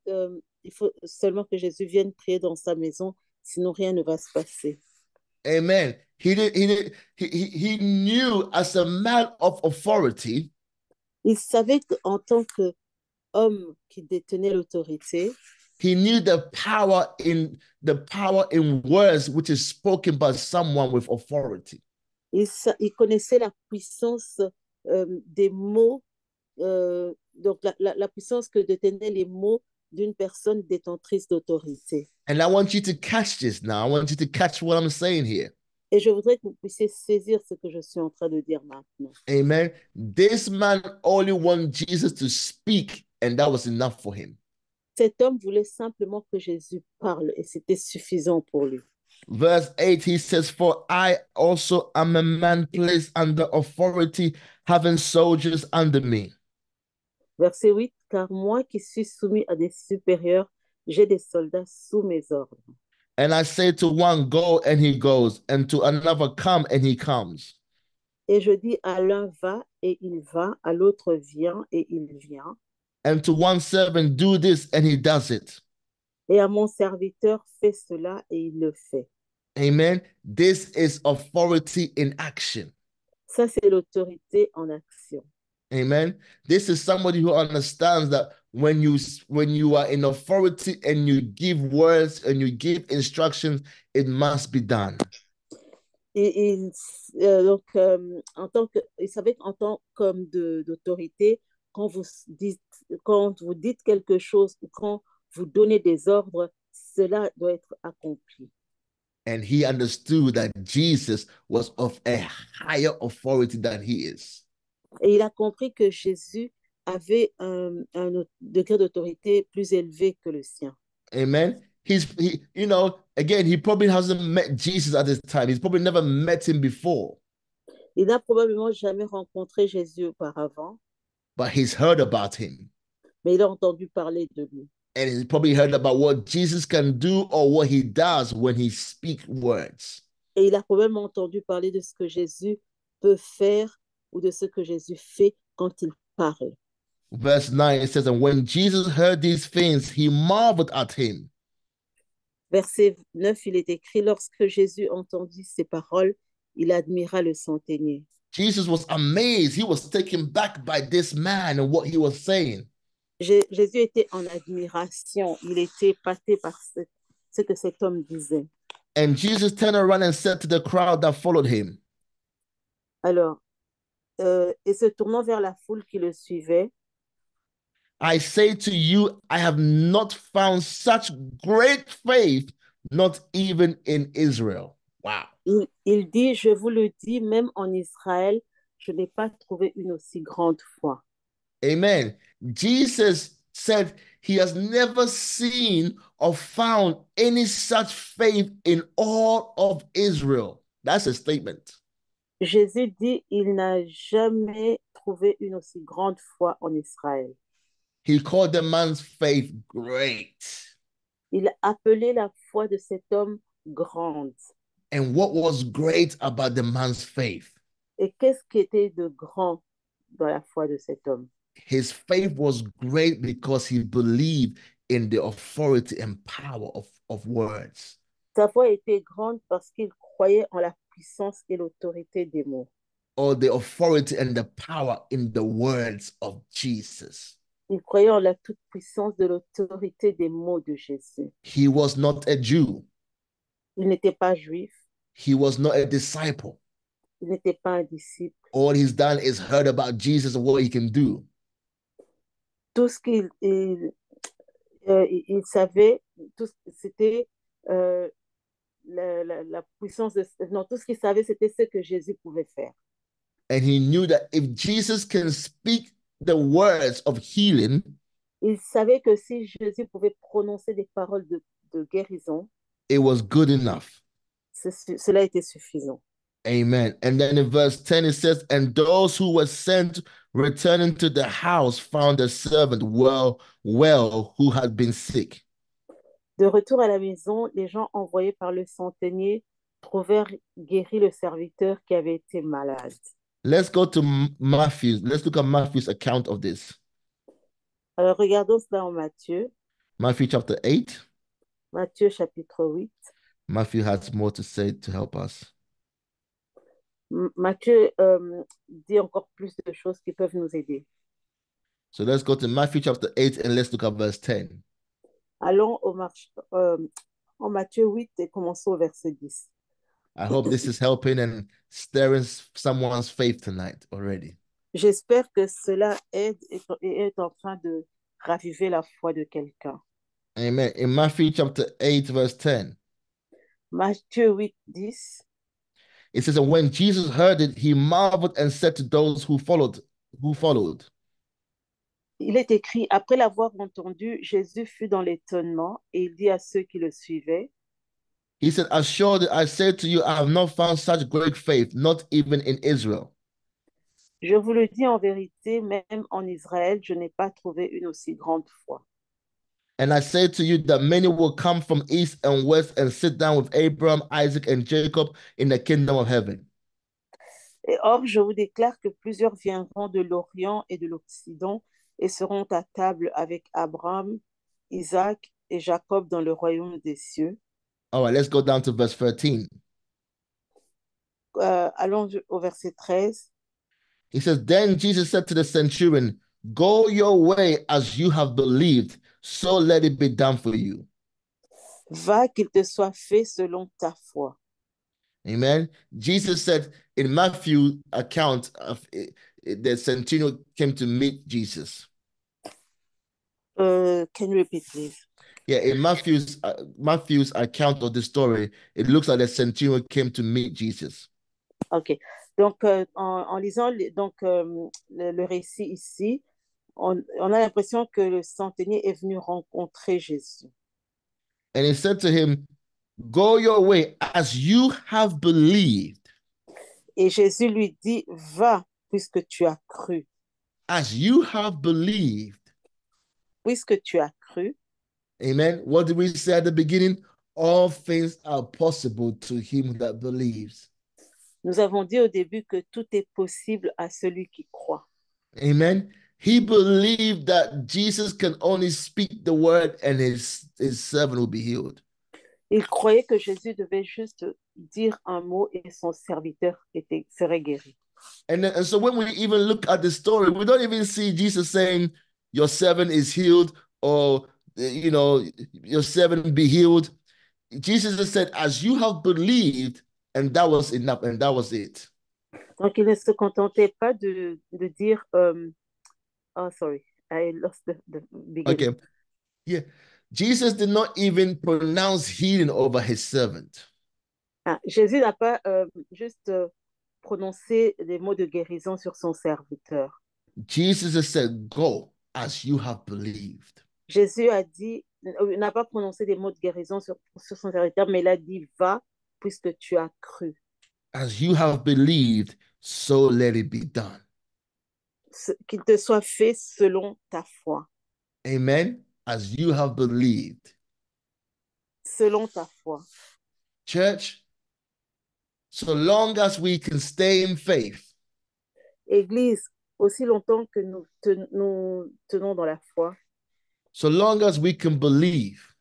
Speaker 2: il faut seulement que Jésus vienne prier dans sa maison, sinon rien ne va se passer.
Speaker 1: Amen. He knew as a man of authority.
Speaker 2: Il savait qu'en tant qu'homme qui détenait l'autorité,
Speaker 1: he knew the power in words which is spoken by someone with authority.
Speaker 2: Il connaissait la puissance des mots, donc la puissance que détenaient les mots d'une personne détentrice d'autorité.
Speaker 1: And I want you to catch this now. I want you to catch what I'm saying here.
Speaker 2: Et je voudrais que vous puissiez saisir ce que je suis en train de dire maintenant.
Speaker 1: Amen. This man only wanted Jesus to speak, and that was enough for him.
Speaker 2: Cet homme voulait simplement que Jésus parle, et c'était suffisant pour lui.
Speaker 1: Verse 8, he says, for I also am a man placed under authority, having soldiers under me.
Speaker 2: Verset 8, car moi qui suis soumis à des supérieurs, j'ai des soldats sous mes ordres.
Speaker 1: And I say to one, go, and he goes, and to another, come, and he comes.
Speaker 2: Et je dis à l'un, va, et il va, à l'autre, viens, et il vient.
Speaker 1: And to one servant, do this, and he does it.
Speaker 2: Et à mon serviteur, fais cela, et il le fait.
Speaker 1: Amen. This is authority in action.
Speaker 2: Ça, c'est l'autorité en action.
Speaker 1: Amen. This is somebody who understands that when you are in authority and you give words and you give instructions, it must be done.
Speaker 2: Et en tant que, il savait qu'en tant qu'homme d'autorité, quand vous dites quelque chose ou quand vous donnez des ordres, cela doit être accompli.
Speaker 1: And he understood that Jesus was of a higher authority than he is.
Speaker 2: Et il a compris que Jésus avait un degré d'autorité plus élevé que le sien.
Speaker 1: Amen. Again, he probably hasn't met Jesus at this time. He's probably never met him before.
Speaker 2: Il n'a probablement jamais rencontré Jésus auparavant.
Speaker 1: But he's heard about him.
Speaker 2: Mais il a entendu parler de lui.
Speaker 1: And he's probably heard about what Jesus can do or what he does when he speaks words.
Speaker 2: Et il a probablement entendu parler de ce que Jésus peut faire ou de ce que Jésus fait quand il parle.
Speaker 1: Verse 9, it says, and when Jesus heard these things, he marveled at him.
Speaker 2: Verset 9, il est écrit, lorsque Jésus entendit ces paroles, il admira le centenier.
Speaker 1: Jesus was amazed. He was taken back by this man and what he was saying.
Speaker 2: Jésus était en admiration. Il était épaté par ce que cet homme disait.
Speaker 1: And Jesus turned around and said to the crowd that followed him,
Speaker 2: Alors, et se tournant vers la foule qui le suivait,
Speaker 1: I say to you, I have not found such great faith, not even in Israel. Wow.
Speaker 2: il dit, je vous le dis, même en Israël, je n'ai pas trouvé une aussi grande foi.
Speaker 1: Amen. Jesus said he has never seen or found any such faith in all of Israel. That's a statement.
Speaker 2: Jésus dit, il n'a jamais trouvé une aussi grande foi en Israël.
Speaker 1: He called the man's faith great.
Speaker 2: Il a appelé la foi de cet homme grande.
Speaker 1: And what was great about the man's faith?
Speaker 2: Et qu'est-ce qui était de grand dans la foi de cet homme?
Speaker 1: His faith was great because he believed in the authority and power of words.
Speaker 2: Sa foi était grande parce qu'il croyait en la puissance et l'autorité des mots.
Speaker 1: Or the authority and the power in the words of Jesus.
Speaker 2: Il croyait en la toute-puissance de l'autorité des mots de Jésus.
Speaker 1: He was not a Jew.
Speaker 2: Il n'était pas juif.
Speaker 1: He was not a disciple.
Speaker 2: Il n'était pas un disciple.
Speaker 1: All he's done is heard about Jesus and what he can do.
Speaker 2: Tout ce il savait, c'était la puissance de... Non, tout ce qu'il savait, c'était ce que Jésus pouvait faire.
Speaker 1: And he knew that if Jesus can speak the words of healing,
Speaker 2: il savait que si Jésus pouvait prononcer des paroles de guérison,
Speaker 1: it was good enough.
Speaker 2: Cela était suffisant.
Speaker 1: Amen. And then in verse 10 it says, and those who were sent returning to the house found a servant well who had been sick.
Speaker 2: De retour à la maison, les gens envoyés par le centenier trouvèrent guéri le serviteur qui avait été malade.
Speaker 1: Let's go to Matthew. Let's look at Matthew's account of this.
Speaker 2: Alors regardons cela en Matthieu.
Speaker 1: Matthew chapter 8.
Speaker 2: Matthieu chapitre 8.
Speaker 1: Matthew has more to say to help us.
Speaker 2: Matthieu dit encore plus de choses qui peuvent nous aider.
Speaker 1: So let's go to Matthew chapter 8 and let's look at verse 10.
Speaker 2: Allons en Matthieu 8 et commençons au verset 10.
Speaker 1: I hope this is helping and stirring someone's faith tonight already.
Speaker 2: J'espère que cela aide et est en train de raviver la foi de quelqu'un.
Speaker 1: Amen. In Matthew chapter 8 verse 10.
Speaker 2: Matthieu 8, 10.
Speaker 1: It says, and when Jesus heard it, he marveled and said to those who followed.
Speaker 2: Il est écrit, après l'avoir entendu, Jésus fut dans l'étonnement et il dit à ceux qui le suivaient,
Speaker 1: he said, assuredly I say to you, I have not found such great faith, not even in Israel.
Speaker 2: Je vous le dis en vérité, même en Israël, je n'ai pas trouvé une aussi grande foi.
Speaker 1: And I say to you that many will come from east and west and sit down with Abraham, Isaac, and Jacob in the kingdom of heaven.
Speaker 2: Et or, je vous déclare que plusieurs viendront de l'Orient et de l'Occident et seront à table avec Abraham, Isaac et Jacob dans le royaume des cieux.
Speaker 1: All right, let's go down to verse 13.
Speaker 2: Allons au verset 13.
Speaker 1: He says, then Jesus said to the centurion, go your way as you have believed, so let it be done for you.
Speaker 2: Va, qu'il te soit fait selon ta foi.
Speaker 1: Amen. Jesus said in Matthew's account of the centurion came to meet Jesus.
Speaker 2: Can you repeat, please?
Speaker 1: Yeah, in Matthew's account of the story, it looks like the centurion came to meet Jesus.
Speaker 2: Ok. Donc, en lisant le récit ici, on a l'impression que le centenier est venu rencontrer Jésus.
Speaker 1: And he said to him, go your way as you have believed.
Speaker 2: Et Jésus lui dit, va, puisque tu as cru.
Speaker 1: As you have believed.
Speaker 2: Puisque tu as cru.
Speaker 1: Amen. What did we say at the beginning? All things are possible to him that believes.
Speaker 2: Nous avons dit au début que tout est possible à celui qui croit.
Speaker 1: Amen. He believed that Jesus can only speak the word and his servant will be healed.
Speaker 2: Il croyait que Jésus devait juste dire un mot et son serviteur serait guéri.
Speaker 1: And so when we even look at the story, we don't even see Jesus saying, your servant is healed, or your servant be healed. Jesus just said, as you have believed, and that was enough, and that was it.
Speaker 2: Donc, il ne se contentait pas de dire, oh, sorry, I lost the beginning.
Speaker 1: Okay. Yeah. Jesus did not even pronounce healing over his servant.
Speaker 2: Ah, Jésus n'a pas juste prononcé des mots de guérison sur son serviteur.
Speaker 1: Jesus just said, go as you have believed.
Speaker 2: Jésus a dit, n'a pas prononcé des mots de guérison sur son serviteur, mais il a dit, va, puisque tu as cru.
Speaker 1: As you have believed, so let it be done.
Speaker 2: Qu'il te soit fait selon ta foi.
Speaker 1: Amen. As you have believed.
Speaker 2: Selon ta foi.
Speaker 1: Church, so long as we can stay in faith,
Speaker 2: Église, aussi longtemps que nous tenons dans la foi,
Speaker 1: so long as we can believe,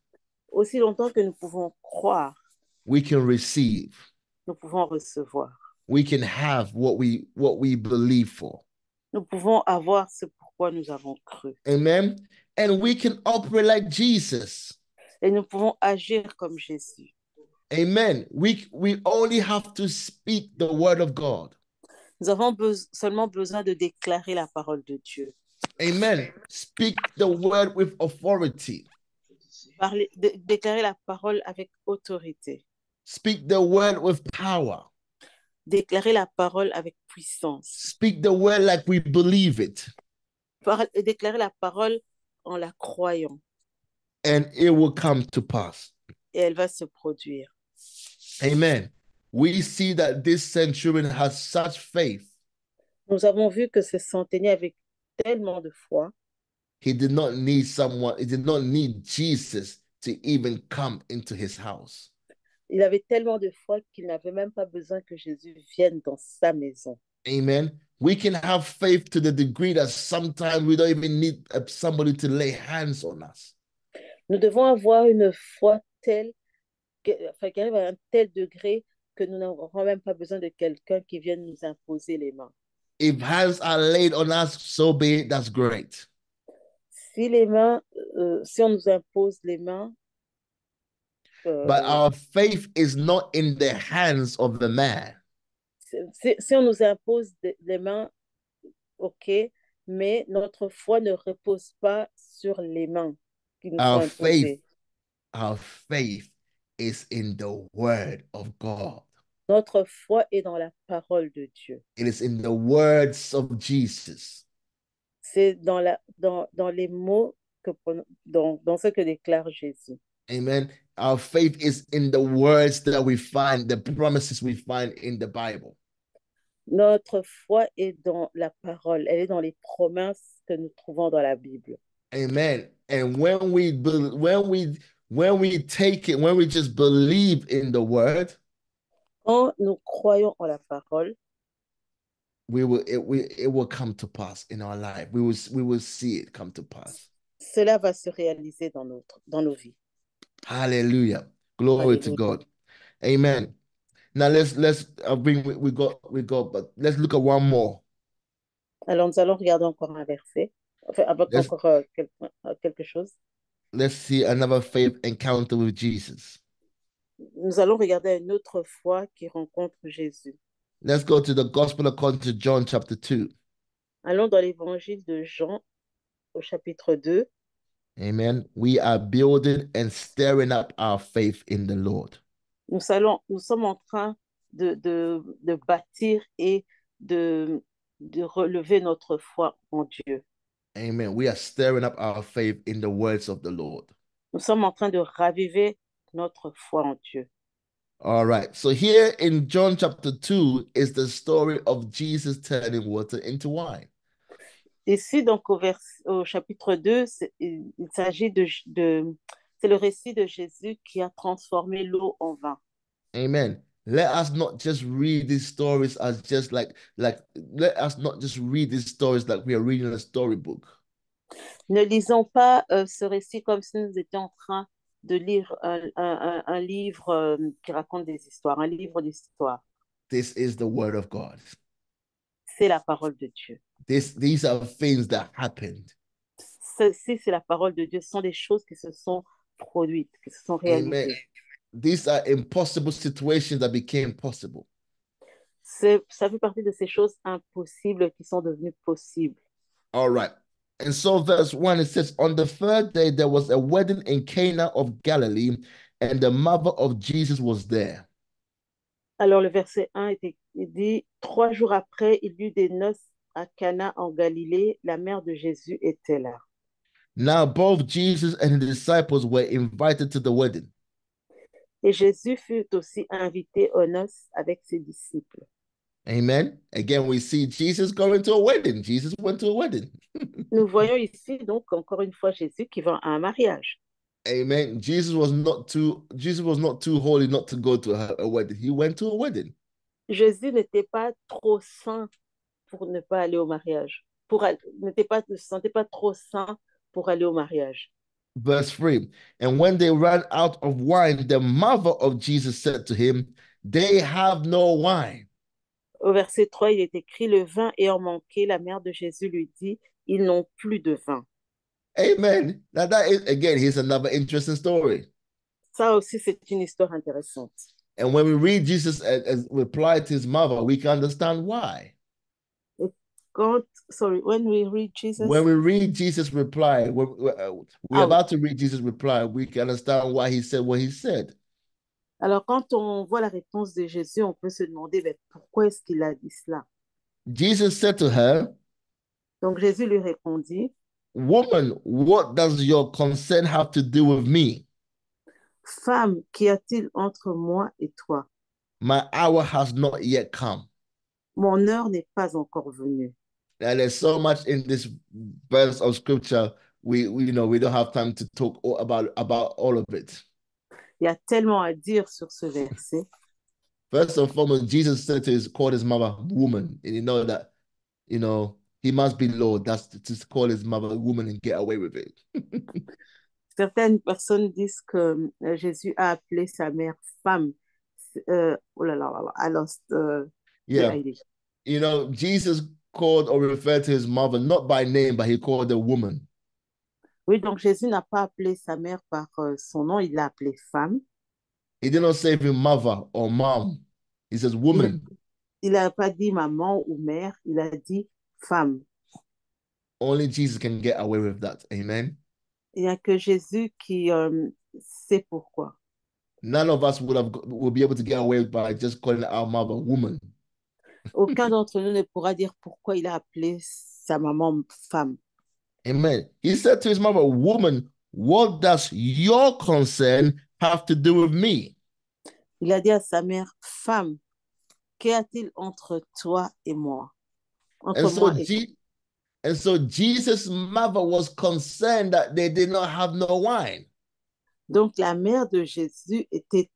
Speaker 2: aussi longtemps que nous pouvons croire,
Speaker 1: we can receive.
Speaker 2: nous pouvons recevoir.
Speaker 1: We can have what we believe for.
Speaker 2: Nous pouvons avoir ce pourquoi nous avons cru.
Speaker 1: Amen. And we can operate like Jesus.
Speaker 2: Et nous pouvons agir comme Jésus.
Speaker 1: Amen. We only have to speak the word of God.
Speaker 2: Nous avons seulement besoin de déclarer la parole de Dieu.
Speaker 1: Amen. Speak the word with authority.
Speaker 2: Déclarer la parole avec autorité.
Speaker 1: Speak the word with power.
Speaker 2: Déclarer la parole avec puissance.
Speaker 1: Speak the word like we believe it.
Speaker 2: Déclarer la parole en la croyant.
Speaker 1: And it will come to pass.
Speaker 2: Et elle va se produire.
Speaker 1: Amen. We see that this centurion has such faith.
Speaker 2: Nous avons vu que ce centenier avait tellement de foi.
Speaker 1: He did not need Jesus to even come into his house.
Speaker 2: Il avait tellement de foi qu'il n'avait même pas besoin que Jésus vienne dans sa maison.
Speaker 1: Amen. We can have faith to the degree that sometimes we don't even need somebody to lay hands on us.
Speaker 2: Nous devons avoir une foi telle, qui arrive à un tel degré que nous n'aurons même pas besoin de quelqu'un qui vienne nous imposer les mains.
Speaker 1: If hands are laid on us, so be it, that's great.
Speaker 2: Si on nous impose les mains,
Speaker 1: but our faith is not in the hands of the man.
Speaker 2: Si on nous impose les mains, ok, mais notre foi ne repose pas sur les mains qui nous sont imposées.
Speaker 1: Our faith is in the word of God.
Speaker 2: Notre foi est dans la parole de Dieu.
Speaker 1: It is in the words of Jesus.
Speaker 2: C'est dans les mots, dans ce que déclare Jésus.
Speaker 1: Amen. Our faith is in the words that we find, the promises we find in the Bible.
Speaker 2: Notre foi est dans la parole, elle est dans les promesses que nous trouvons dans la Bible.
Speaker 1: Amen. And when we take it, when we just believe in the word,
Speaker 2: quand nous croyons en la parole,
Speaker 1: it will come to pass in our life. We will see it come to pass.
Speaker 2: Cela va se réaliser dans nos vies.
Speaker 1: Hallelujah. Glory to God. Amen. Now let's we got but let's look at one more.
Speaker 2: Alors nous allons regarder encore un verset, enfin encore quelque chose.
Speaker 1: Let's see another faith encounter with Jesus.
Speaker 2: Nous allons regarder une autre foi qui rencontre Jésus.
Speaker 1: Let's go to the Gospel according to John chapter 2.
Speaker 2: Allons dans l'évangile de Jean au chapitre 2.
Speaker 1: Amen. We are building and stirring up our faith in the Lord.
Speaker 2: Nous sommes en train de bâtir et de relever notre foi en Dieu.
Speaker 1: Amen. We are stirring up our faith in the words of the Lord.
Speaker 2: Nous sommes en train de raviver notre foi en Dieu.
Speaker 1: All right. So here in John chapter 2 is the story of Jesus turning water into wine.
Speaker 2: Ici, donc, au chapitre 2, il s'agit c'est le récit de Jésus qui a transformé l'eau en vin.
Speaker 1: Amen. Let us not just read these stories as just like let us not just read these stories like we are reading a storybook.
Speaker 2: Ne lisons pas ce récit comme si nous étions en train de lire un livre qui raconte des histoires, un livre d'histoire.
Speaker 1: This is the word of God.
Speaker 2: C'est la parole de Dieu.
Speaker 1: These are things that happened.
Speaker 2: ceci, c'est la parole de Dieu. Ce sont des choses qui se sont produites, qui se sont
Speaker 1: Amen.
Speaker 2: réalisées.
Speaker 1: These are impossible situations that became possible.
Speaker 2: Ça fait partie de ces choses impossibles qui sont devenues possibles.
Speaker 1: All right. And so, verse 1, it says, on the third day, there was a wedding in Cana of Galilee, and the mother of Jesus was there.
Speaker 2: Alors, le verset 1 il dit, 3 jours après, il y eut des noces à Cana en Galilée. La mère de Jésus était là.
Speaker 1: Now, both Jesus and his disciples were invited to the wedding.
Speaker 2: Et Jésus fut aussi invité aux noces avec ses disciples.
Speaker 1: Amen. Again, we see Jesus going to a wedding. Jesus went to a wedding.
Speaker 2: Nous voyons ici donc encore une fois Jésus qui va à un mariage.
Speaker 1: Amen. Jesus was not too holy not to go to a wedding. He went to a wedding.
Speaker 2: Jésus n'était pas trop saint pour ne pas aller au mariage. Ne se sentait pas trop saint pour aller au mariage.
Speaker 1: Verse 3. And when they ran out of wine, the mother of Jesus said to him, they have no wine.
Speaker 2: Au verset 3, il est écrit, le vin ayant manqué, la mère de Jésus lui dit, ils n'ont plus de vin.
Speaker 1: Amen. Now that is, again, here's another interesting story.
Speaker 2: Ça aussi, c'est une histoire intéressante.
Speaker 1: And when we read Jesus as reply to his mother, we can understand why.
Speaker 2: When we read Jesus.
Speaker 1: When we read Jesus' reply, we're about to read Jesus' reply, we can understand why he said what he said.
Speaker 2: Alors, quand on voit la réponse de Jésus, on peut se demander pourquoi est-ce qu'il a dit cela.
Speaker 1: Jesus said to her,
Speaker 2: donc Jésus lui répondit,
Speaker 1: woman, what does your consent have to do with me?
Speaker 2: Femme, qu'y a-t-il entre moi et toi?
Speaker 1: My hour has not yet come.
Speaker 2: Mon heure n'est pas encore venue.
Speaker 1: And there's so much in this verse of scripture, we don't have time to talk about all of it.
Speaker 2: Il y a tellement à dire sur ce verset.
Speaker 1: First and foremost, Jesus called his mother woman, and you know that, he must be Lord. That's to call his mother woman and get away with it.
Speaker 2: Certaines personnes disent que Jésus a appelé sa mère femme. Oh là là là là, I lost the idea.
Speaker 1: Jesus called or referred to his mother not by name, but he called her woman.
Speaker 2: Oui, donc Jésus n'a pas appelé sa mère par son nom, il l'a appelée femme.
Speaker 1: He did not say even mother or mom. He says woman.
Speaker 2: Il n'a pas dit maman ou mère, il a dit femme.
Speaker 1: Only Jesus can get away with that. Amen.
Speaker 2: Il n'y a que Jésus qui sait pourquoi.
Speaker 1: None of us would be able to get away by just calling our mother woman.
Speaker 2: Aucun d'entre nous ne pourra dire pourquoi il a appelé sa maman femme.
Speaker 1: Amen. He said to his mother, woman, what does your concern have to do with me?
Speaker 2: Il a dit à sa mère, femme, qu'y a-t-il entre toi et moi?
Speaker 1: And so Jesus' mother was concerned that they did not have no wine.
Speaker 2: Donc la mère de Jésus était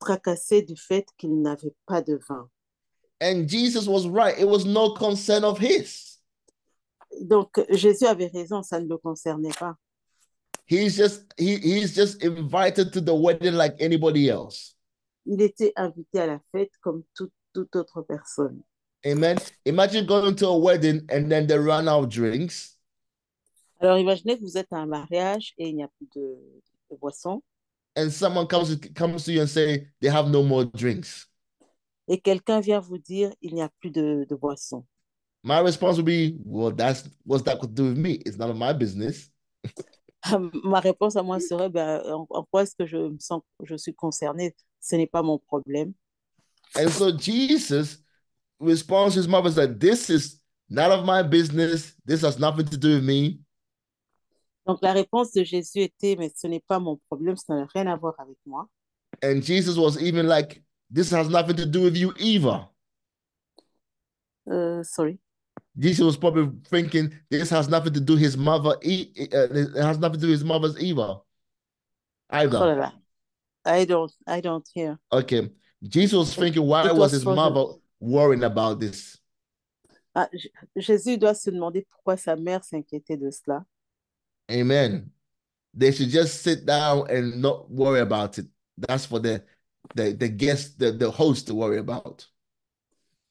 Speaker 2: tracassée du fait qu'il n'avait pas de vin.
Speaker 1: And Jesus was right. It was no concern of his.
Speaker 2: Donc Jésus avait raison, ça ne le concernait pas.
Speaker 1: He's just invited to the wedding like anybody else.
Speaker 2: Il était invité à la fête comme toute autre personne.
Speaker 1: Amen. Imagine going to a wedding and then they run out of drinks.
Speaker 2: Alors imaginez que vous êtes à un mariage et il n'y a plus de boisson.
Speaker 1: And someone comes to you and say they have no more drinks.
Speaker 2: Et quelqu'un vient vous dire il n'y a plus de boisson.
Speaker 1: My response would be, well, what's that got to do with me? It's none of my business.
Speaker 2: Ma réponse à moi serait, en quoi est-ce que je suis concernée? Ce n'est pas mon problème.
Speaker 1: And so Jesus responds to his mother that this is none of my business. This has nothing to do with me.
Speaker 2: Donc la réponse de Jésus était, mais ce n'est pas mon problème, ça n'a rien à voir avec moi.
Speaker 1: And Jesus was even like, this has nothing to do with you either.
Speaker 2: Sorry.
Speaker 1: Jesus was probably thinking this has nothing to do with his mother. It has nothing to do with his mother's either.
Speaker 2: Oh, I don't hear.
Speaker 1: Okay. Jesus was thinking, why was his mother worrying about this?
Speaker 2: Ah, Jésus doit se demander pourquoi sa mère s'inquiétait de cela.
Speaker 1: Amen. They should just sit down and not worry about it. That's for the guest, the host to worry about.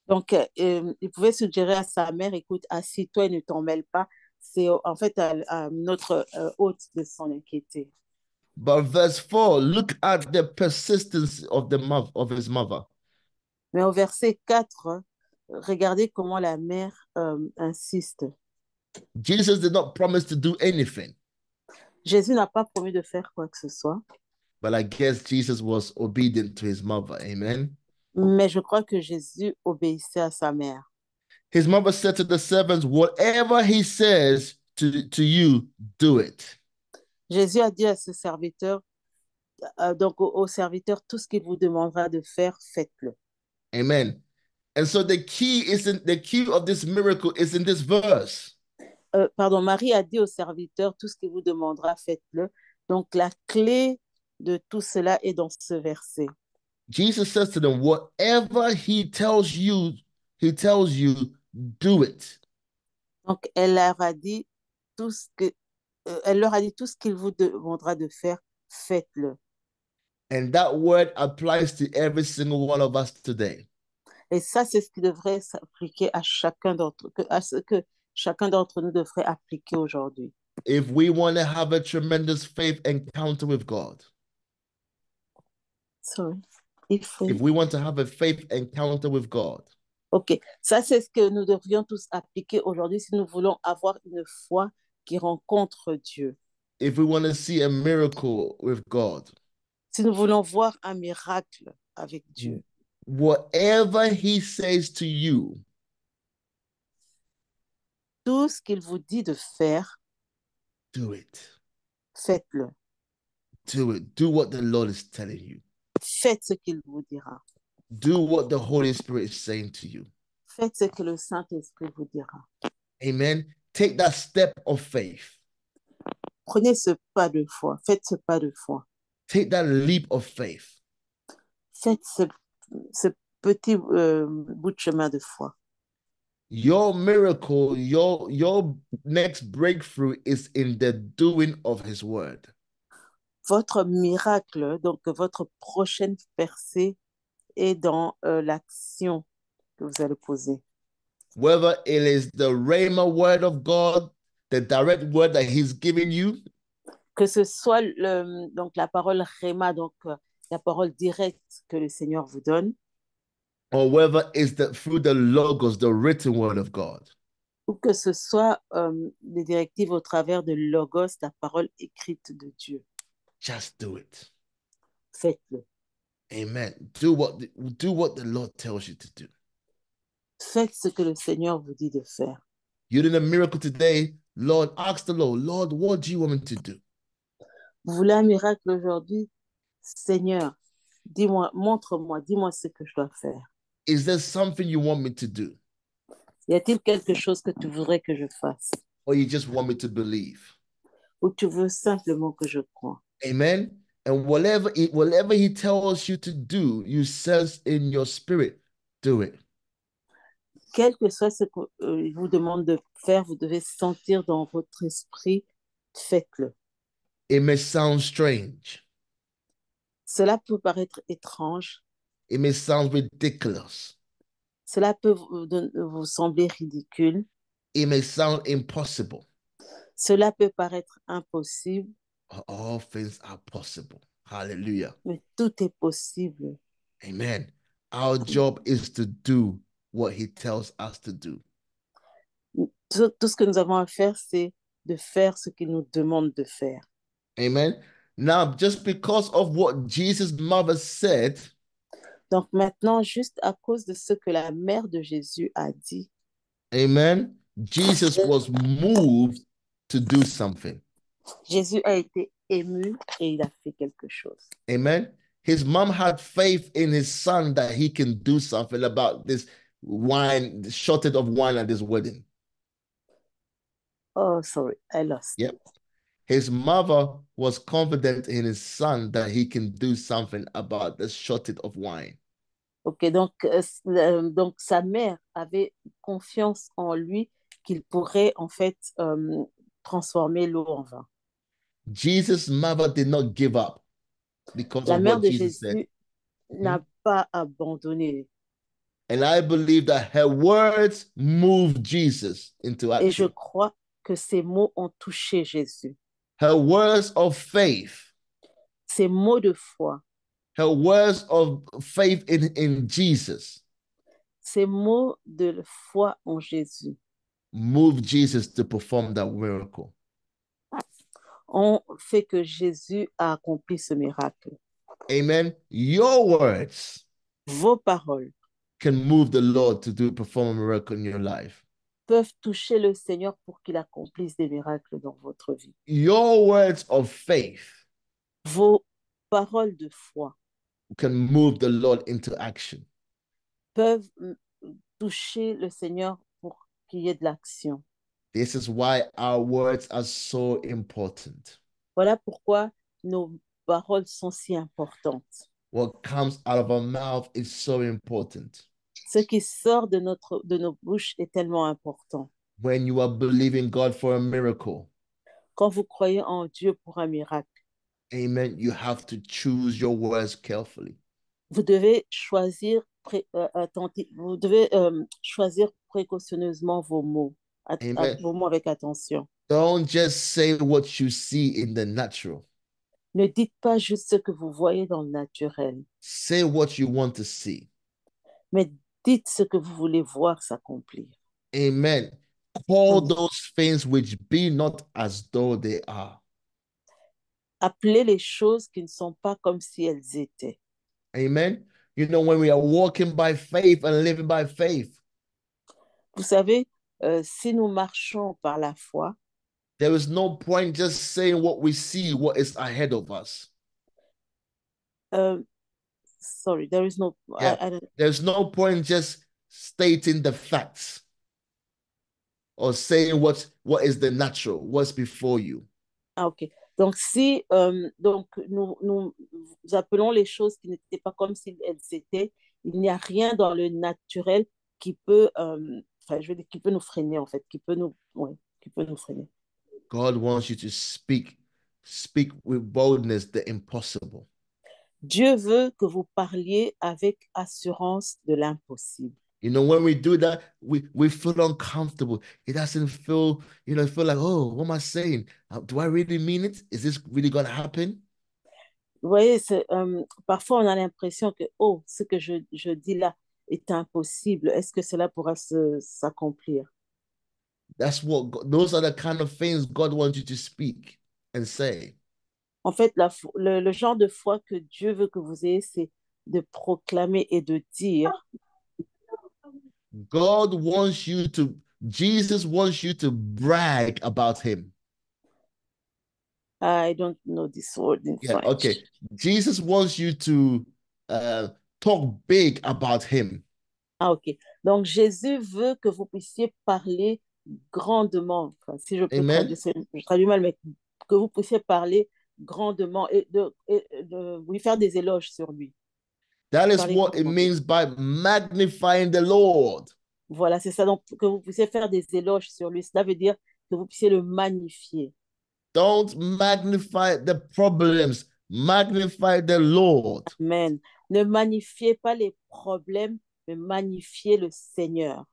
Speaker 2: Donc, il pouvait suggérer à sa mère, écoute, assis-toi et ne t'en mêle pas. c'est en fait à notre hôte de s'en inquiéter.
Speaker 1: But verse 4, look at the persistence of his mother.
Speaker 2: Mais au verset 4, regardez comment la mère insiste.
Speaker 1: Jesus did not promise to do anything,
Speaker 2: Jésus n'a pas promis de faire quoi que ce soit,
Speaker 1: but I guess Jesus was obedient to his mother. Amen.
Speaker 2: mais je crois que Jésus obéissait à sa mère.
Speaker 1: His mother said to the servants, whatever he says to you, do it.
Speaker 2: Jésus a dit à ce serviteur, donc au serviteur, tout ce qu'il vous demandera de faire, faites-le.
Speaker 1: Amen. And so the key of this miracle is in this verse.
Speaker 2: Pardon, Marie a dit au serviteur, tout ce qu'il vous demandera, faites-le. Donc la clé de tout cela est dans ce verset.
Speaker 1: Jesus says to them, whatever he tells you, do it.
Speaker 2: Donc elle leur a dit tout ce que, elle leur a dit tout ce qu'il vous demandera de faire, faites-le.
Speaker 1: And that word applies to every single one of us today.
Speaker 2: Et ça, c'est ce qui devrait s'appliquer à chacun d'entre à ce que chacun d'entre nous devrait appliquer aujourd'hui.
Speaker 1: If we want to have a tremendous faith encounter with God,
Speaker 2: Sorry.
Speaker 1: if we want to have a faith encounter with God,
Speaker 2: OK, ça, c'est ce que nous devrions tous appliquer aujourd'hui si nous voulons avoir une foi qui rencontre Dieu.
Speaker 1: if we want to see a miracle with God,
Speaker 2: Si nous voulons voir un miracle avec Dieu,
Speaker 1: whatever he says to you,
Speaker 2: tout ce qu'il vous dit de faire,
Speaker 1: do it.
Speaker 2: faites-le.
Speaker 1: Do it. Do what the Lord is telling you.
Speaker 2: Faites ce qu'il vous dira.
Speaker 1: Do what the Holy Spirit is saying to you.
Speaker 2: Faites ce que le Saint-Esprit vous dira.
Speaker 1: Amen. Take that step of faith.
Speaker 2: Prenez ce pas de foi. Faites ce pas de foi.
Speaker 1: Take that leap of faith.
Speaker 2: Faites ce petit bout de chemin de foi.
Speaker 1: Your miracle, your next breakthrough is in the doing of his word.
Speaker 2: Votre miracle, donc votre prochaine percée est dans l'action que vous allez poser.
Speaker 1: Whether it is the Rhema word of God, the direct word that he's giving you,
Speaker 2: que ce soit donc la parole Rhéma, donc la parole directe que le Seigneur vous donne,
Speaker 1: or whether it's through the logos, the written word of God.
Speaker 2: ou que ce soit les directives au travers de Logos, la parole écrite de Dieu.
Speaker 1: Just do it.
Speaker 2: Faites-le.
Speaker 1: Amen. Do what the Lord tells you to do.
Speaker 2: Faites ce que le Seigneur vous dit de faire.
Speaker 1: You're doing a miracle today. Lord, ask the Lord, what do you want me to do?
Speaker 2: Vous voulez un miracle aujourd'hui? Seigneur, dis-moi, montre-moi, dis-moi ce que je dois faire.
Speaker 1: Is there something you want me to do?
Speaker 2: Y a-t-il quelque chose que tu voudrais que je fasse?
Speaker 1: Or you just want me to believe?
Speaker 2: Ou tu veux simplement que je croie?
Speaker 1: Amen. And whatever he tells you to do, you sense in your spirit, do it.
Speaker 2: Quel que soit ce qu'il vous demande de faire, vous devez sentir dans votre esprit, faites-le.
Speaker 1: It may sound strange.
Speaker 2: Cela peut paraître étrange.
Speaker 1: It may sound ridiculous.
Speaker 2: Cela peut vous sembler ridicule.
Speaker 1: It may sound impossible.
Speaker 2: Cela peut paraître impossible.
Speaker 1: All things are possible. Hallelujah.
Speaker 2: Mais tout est possible.
Speaker 1: Amen. Our job is to do what he tells us to do.
Speaker 2: Tout ce que nous avons à faire, c'est de faire ce qu'il nous demande de faire.
Speaker 1: Amen. Now, just because of what Jesus' mother said,
Speaker 2: donc maintenant, juste à cause de ce que la mère de Jésus a dit,
Speaker 1: amen, Jesus was moved to do something.
Speaker 2: Jésus a été ému et il a fait quelque chose.
Speaker 1: Amen. His mom had faith in his son that he can do something about this wine, the shortage of wine at this wedding.
Speaker 2: Oh, sorry, I lost.
Speaker 1: Yep. His mother was confident in his son that he can do something about the shortage of wine.
Speaker 2: Ok, donc sa mère avait confiance en lui qu'il pourrait en fait transformer l'eau en vin.
Speaker 1: Jesus' mother did not give up because
Speaker 2: La
Speaker 1: of
Speaker 2: mère
Speaker 1: what
Speaker 2: de
Speaker 1: Jesus
Speaker 2: Jésus
Speaker 1: said.
Speaker 2: n'a pas abandonné.
Speaker 1: And I believe that her words moved Jesus into
Speaker 2: Et je
Speaker 1: action.
Speaker 2: crois que ces mots ont touché Jésus.
Speaker 1: Her words of faith,
Speaker 2: Ces mots de foi,
Speaker 1: her words of faith in Jesus
Speaker 2: ces mots de foi en Jésus
Speaker 1: moved Jesus to perform that miracle.
Speaker 2: ont fait que Jésus a accompli ce miracle.
Speaker 1: Amen. Your words
Speaker 2: Vos paroles
Speaker 1: can move the Lord to perform a miracle in your life.
Speaker 2: peuvent toucher le Seigneur pour qu'il accomplisse des miracles dans votre vie.
Speaker 1: Your words of faith
Speaker 2: Vos paroles de foi
Speaker 1: can move the Lord into action.
Speaker 2: peuvent toucher le Seigneur pour qu'il y ait de l'action.
Speaker 1: This is why our words are so important.
Speaker 2: Voilà pourquoi nos paroles sont si importantes.
Speaker 1: What comes out of our mouth is so important.
Speaker 2: Ce qui sort de nos bouches est tellement important.
Speaker 1: When you are believing God for a miracle,
Speaker 2: Quand vous croyez en Dieu pour un miracle,
Speaker 1: amen, you have to choose your words carefully.
Speaker 2: vous devez choisir, vous devez, choisir précautionneusement vos mots, vos mots avec attention.
Speaker 1: Don't just say what you see in the natural.
Speaker 2: Ne dites pas juste ce que vous voyez dans le naturel,
Speaker 1: Say what you want to see.
Speaker 2: mais dites ce que vous voulez voir s'accomplir.
Speaker 1: Amen. Call those things which be not as though they are.
Speaker 2: Appelez les choses qui ne sont pas comme si elles étaient.
Speaker 1: Amen. You know, when we are walking by faith and living by faith,
Speaker 2: vous savez, si nous marchons par la foi,
Speaker 1: there is no point just saying what we see, what is ahead of us.
Speaker 2: Sorry, there is no.
Speaker 1: Yeah. There's no point just stating the facts or saying what is the natural, what's before you.
Speaker 2: Ah, ok. Donc, si donc nous appelons les choses qui n'étaient pas comme si elles étaient, il n'y a rien dans le naturel qui peut, enfin, je veux dire, qui peut nous freiner, en fait, qui peut nous freiner.
Speaker 1: God wants you to speak with boldness the impossible.
Speaker 2: Dieu veut que vous parliez avec assurance de l'impossible.
Speaker 1: You know, when we do that, we feel uncomfortable. It doesn't feel, feel like, oh, what am I saying? Do I really mean it? Is this really going to happen?
Speaker 2: Vous voyez, parfois on a l'impression que, oh, ce que je dis là est impossible. Est-ce que cela pourra s'accomplir?
Speaker 1: Those are the kind of things God wants you to speak and say.
Speaker 2: En fait, le genre de foi que Dieu veut que vous ayez, c'est de proclamer et de dire.
Speaker 1: Jesus wants you to brag about him.
Speaker 2: I don't know this word in French.
Speaker 1: Okay. Jesus wants you to talk big about him.
Speaker 2: Ah, ok. Donc, Jésus veut que vous puissiez parler grandement. Enfin, si je peux traduire, je traduis mal, mais que vous puissiez parler grandement et de lui faire des éloges sur lui.
Speaker 1: That is what it means by magnifying the Lord.
Speaker 2: Voilà, c'est ça. Donc, que vous puissiez faire des éloges sur lui. Cela veut dire que vous puissiez le magnifier.
Speaker 1: Don't magnify the problems. Magnify the Lord.
Speaker 2: Amen. Ne magnifiez pas les problèmes, mais magnifiez le Seigneur.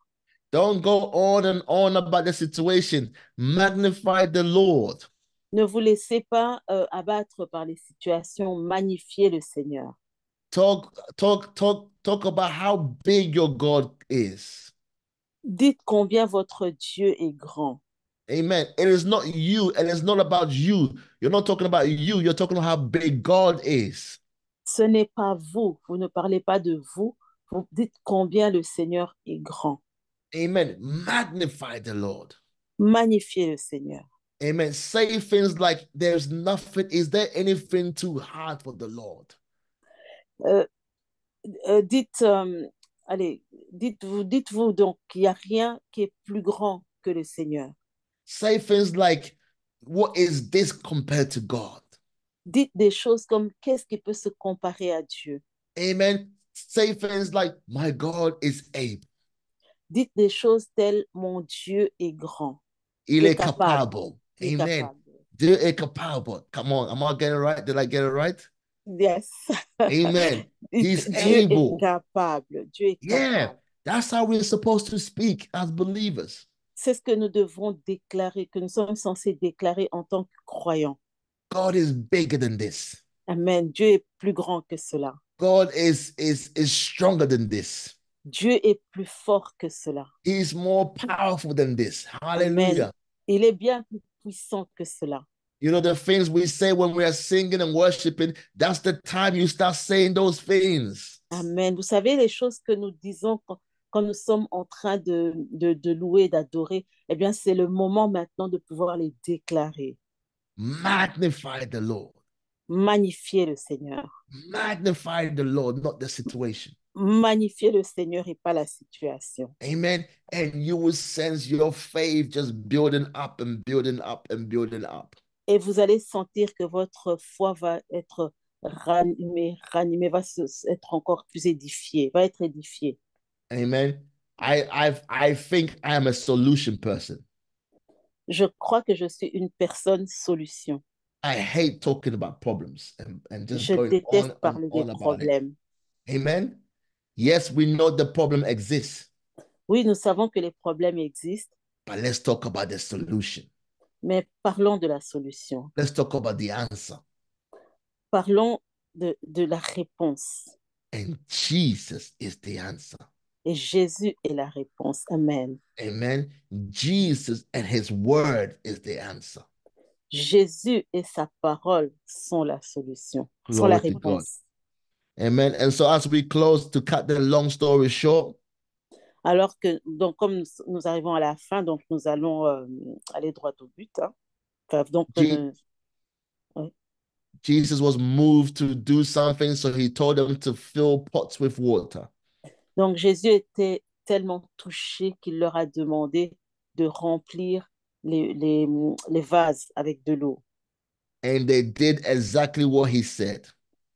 Speaker 1: Don't go on and on about the situation. Magnify the Lord.
Speaker 2: Ne vous laissez pas abattre par les situations. Magnifiez le Seigneur.
Speaker 1: Talk about how big your God is.
Speaker 2: Dites combien votre Dieu est grand.
Speaker 1: Amen. It is not you, and it's not about you. You're not talking about you. You're talking about how big God is.
Speaker 2: Ce n'est pas vous. Vous ne parlez pas de vous. Vous dites combien le Seigneur est grand.
Speaker 1: Amen. Magnify the Lord.
Speaker 2: Magnifiez le Seigneur.
Speaker 1: Amen. Say things like, there's nothing, is there anything too hard for the Lord?
Speaker 2: Dites-vous donc qu'il n'y a rien qui est plus grand que le Seigneur.
Speaker 1: Say things like, what is this compared to God?
Speaker 2: Dites des choses comme, qu'est-ce qui peut se comparer à Dieu?
Speaker 1: Amen. Say things like, my God is able.
Speaker 2: Dites des choses telles, mon Dieu est grand.
Speaker 1: Il est capable. Amen.
Speaker 2: Capable.
Speaker 1: Dieu est capable. Come on, am I getting it right? Did I get it right?
Speaker 2: Yes.
Speaker 1: Amen. He's
Speaker 2: Dieu
Speaker 1: able.
Speaker 2: Est capable. Dieu est capable.
Speaker 1: Yeah, that's how we're supposed to speak as believers.
Speaker 2: C'est ce que nous devons déclarer, que nous sommes censés déclarer en tant que croyants.
Speaker 1: God is bigger than this.
Speaker 2: Amen. Dieu est plus grand que cela.
Speaker 1: God is stronger than this.
Speaker 2: Dieu est plus fort que cela.
Speaker 1: He is more powerful than this.
Speaker 2: Amen.
Speaker 1: Hallelujah.
Speaker 2: Il est bien plus puissant que cela.
Speaker 1: You know, the things we say when we are singing and worshiping, that's the time you start saying those things.
Speaker 2: Amen. Vous savez, les choses que nous disons quand nous sommes en train de louer, d'adorer, eh bien, c'est le moment maintenant de pouvoir les déclarer.
Speaker 1: Magnify the Lord.
Speaker 2: Magnifier le Seigneur.
Speaker 1: Magnify the Lord, not the situation.
Speaker 2: Magnifier le Seigneur et pas la situation.
Speaker 1: Amen. And you will sense your faith just building up and building up and building up.
Speaker 2: Et vous allez sentir que votre foi va être ranimée, être encore plus édifiée, va être édifiée.
Speaker 1: Amen. I think I am a solution person.
Speaker 2: Je crois que je suis une personne solution.
Speaker 1: I hate talking about problems and just
Speaker 2: Je
Speaker 1: going
Speaker 2: déteste
Speaker 1: on
Speaker 2: parler des
Speaker 1: about it.
Speaker 2: problèmes.
Speaker 1: Amen. Yes, we know the problem exists,
Speaker 2: Oui, nous savons que les problèmes existent,
Speaker 1: but let's talk about the solution.
Speaker 2: mais parlons de la solution.
Speaker 1: Let's talk about the answer.
Speaker 2: Parlons de la réponse.
Speaker 1: And Jesus is the answer.
Speaker 2: Et Jésus est la réponse. Amen.
Speaker 1: Amen. Jesus and his word is the answer.
Speaker 2: Jésus et sa parole sont la solution, sont
Speaker 1: Glory
Speaker 2: la
Speaker 1: to God.
Speaker 2: réponse.
Speaker 1: Amen. And so as we close, to cut the long story short,
Speaker 2: Alors que, donc, comme nous arrivons à la fin, donc nous allons aller droit au but. Hein. Enfin, donc, oui.
Speaker 1: Jesus was moved to do something, so he told them to fill pots with water.
Speaker 2: Donc, Jésus était tellement touché qu'il leur a demandé de remplir les vases avec de l'eau.
Speaker 1: And they did exactly what he said.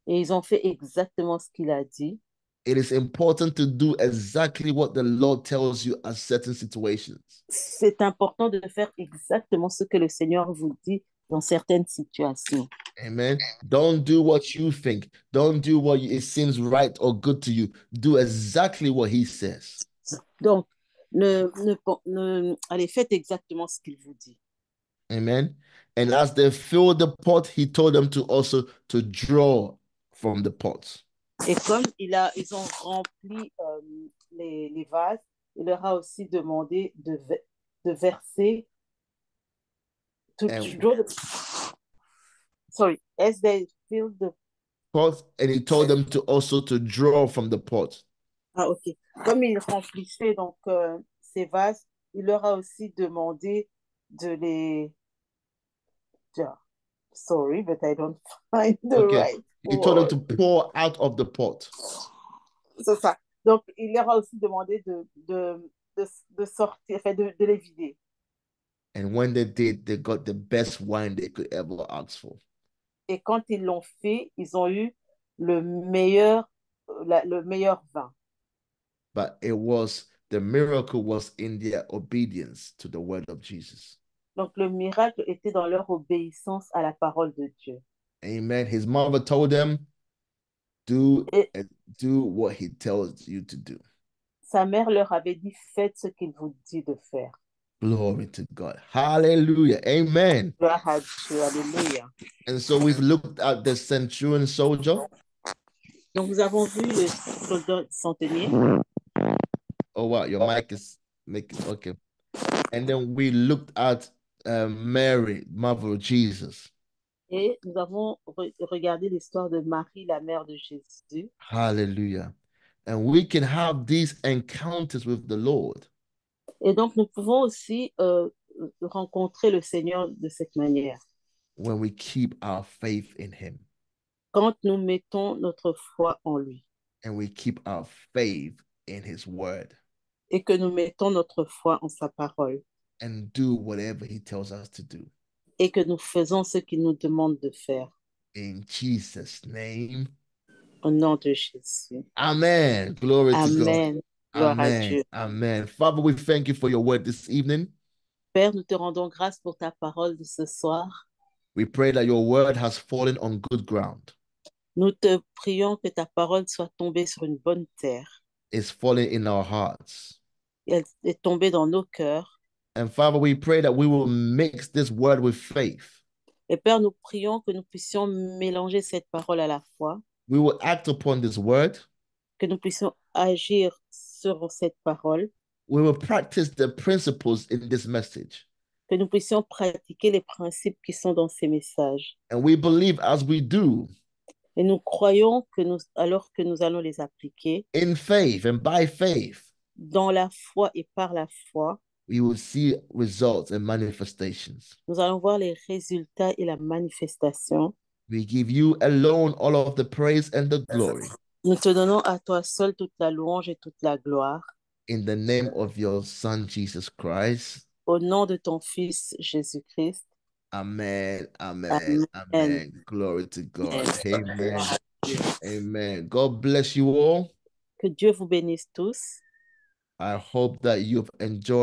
Speaker 2: Et ils ont fait exactement ce qu'il a dit.
Speaker 1: It is important to do exactly what the Lord tells you at certain situations.
Speaker 2: C'est important de faire exactement ce que le Seigneur vous dit dans certaines situations.
Speaker 1: Amen. Don't do what you think. Don't do what it seems right or good to you. Do exactly what he says.
Speaker 2: Donc, allez, faites exactement ce qu'il vous dit.
Speaker 1: Amen. And as they filled the pot, he told them to also to draw from the pot.
Speaker 2: Et comme ils ont rempli les vases, il leur a aussi demandé de verser. Sorry, as they filled the
Speaker 1: pot, and he told them to also to draw from the pot.
Speaker 2: Ah, ok. Comme ils remplissaient donc ces vases, il leur a aussi demandé de les. Sorry, but I don't find the right
Speaker 1: He told them
Speaker 2: word.
Speaker 1: to pour out of the pot.
Speaker 2: C'est ça. Donc, il leur a aussi demandé de sortir, enfin, de les vider.
Speaker 1: And when they did, they got the best wine they could ever ask for.
Speaker 2: Et quand ils l'ont fait, ils ont eu le meilleur vin.
Speaker 1: But the miracle was in their obedience to the word of Jesus.
Speaker 2: Donc, le miracle était dans leur obéissance à la parole de Dieu.
Speaker 1: Amen. His mother told them, do what he tells you to do.
Speaker 2: Sa mère leur avait dit, faites ce qu'il vous dit de faire.
Speaker 1: Glory to God. Hallelujah. Amen.
Speaker 2: Gloire à Dieu. Alléluia.
Speaker 1: And so we've looked at the centurion soldier.
Speaker 2: Donc, nous avons vu le soldat centenier.
Speaker 1: Oh, wow. Your mic is making, okay. And then we looked at Mary, mother of Jesus.
Speaker 2: Et nous avons regardé l'histoire de Marie, la mère de Jésus.
Speaker 1: Hallelujah. And we can have these encounters with the Lord.
Speaker 2: Et donc, nous pouvons aussi rencontrer le Seigneur de cette manière.
Speaker 1: When we keep our faith in him.
Speaker 2: Quand nous mettons notre foi en lui.
Speaker 1: And we keep our faith in his word.
Speaker 2: Et que nous mettons notre foi en sa parole.
Speaker 1: And do whatever he tells us to do.
Speaker 2: Et que nous faisons ce qu'il nous demande de faire.
Speaker 1: In Jesus' name.
Speaker 2: Au nom de Jésus.
Speaker 1: Amen. Glory to God.
Speaker 2: Amen. Gloire
Speaker 1: Amen.
Speaker 2: à Dieu.
Speaker 1: Amen. Father, we thank you for your word this evening.
Speaker 2: Père, nous te rendons grâce pour ta parole de ce soir.
Speaker 1: We pray that your word has fallen on good ground.
Speaker 2: Nous te prions que ta parole soit tombée sur une bonne terre.
Speaker 1: It's fallen in our hearts.
Speaker 2: Elle est tombée dans nos cœurs.
Speaker 1: And Father, we pray that we will mix this word with faith.
Speaker 2: Et Père, nous prions que nous puissions mélanger cette parole à la foi,
Speaker 1: We will act upon this word.
Speaker 2: que nous puissions agir sur cette parole,
Speaker 1: We will practice the principles in this message.
Speaker 2: que nous puissions pratiquer les principes qui sont dans ces messages.
Speaker 1: And we believe as we do,
Speaker 2: Et nous croyons que alors que nous allons les appliquer,
Speaker 1: in faith and by faith,
Speaker 2: dans la foi et par la foi,
Speaker 1: we will see results and manifestations.
Speaker 2: nous allons voir les résultats et la manifestation.
Speaker 1: We give you alone all of the praise and the glory.
Speaker 2: Nous te donnons à toi seul toute la louange et toute la gloire.
Speaker 1: In the name of your Son, Jesus Christ.
Speaker 2: Au nom de ton Fils, Jésus-Christ.
Speaker 1: Amen. Amen.
Speaker 2: Amen.
Speaker 1: Amen. Glory to God.
Speaker 2: Amen.
Speaker 1: Amen. Amen. God bless you all.
Speaker 2: Que Dieu vous bénisse tous.
Speaker 1: I hope that you've enjoyed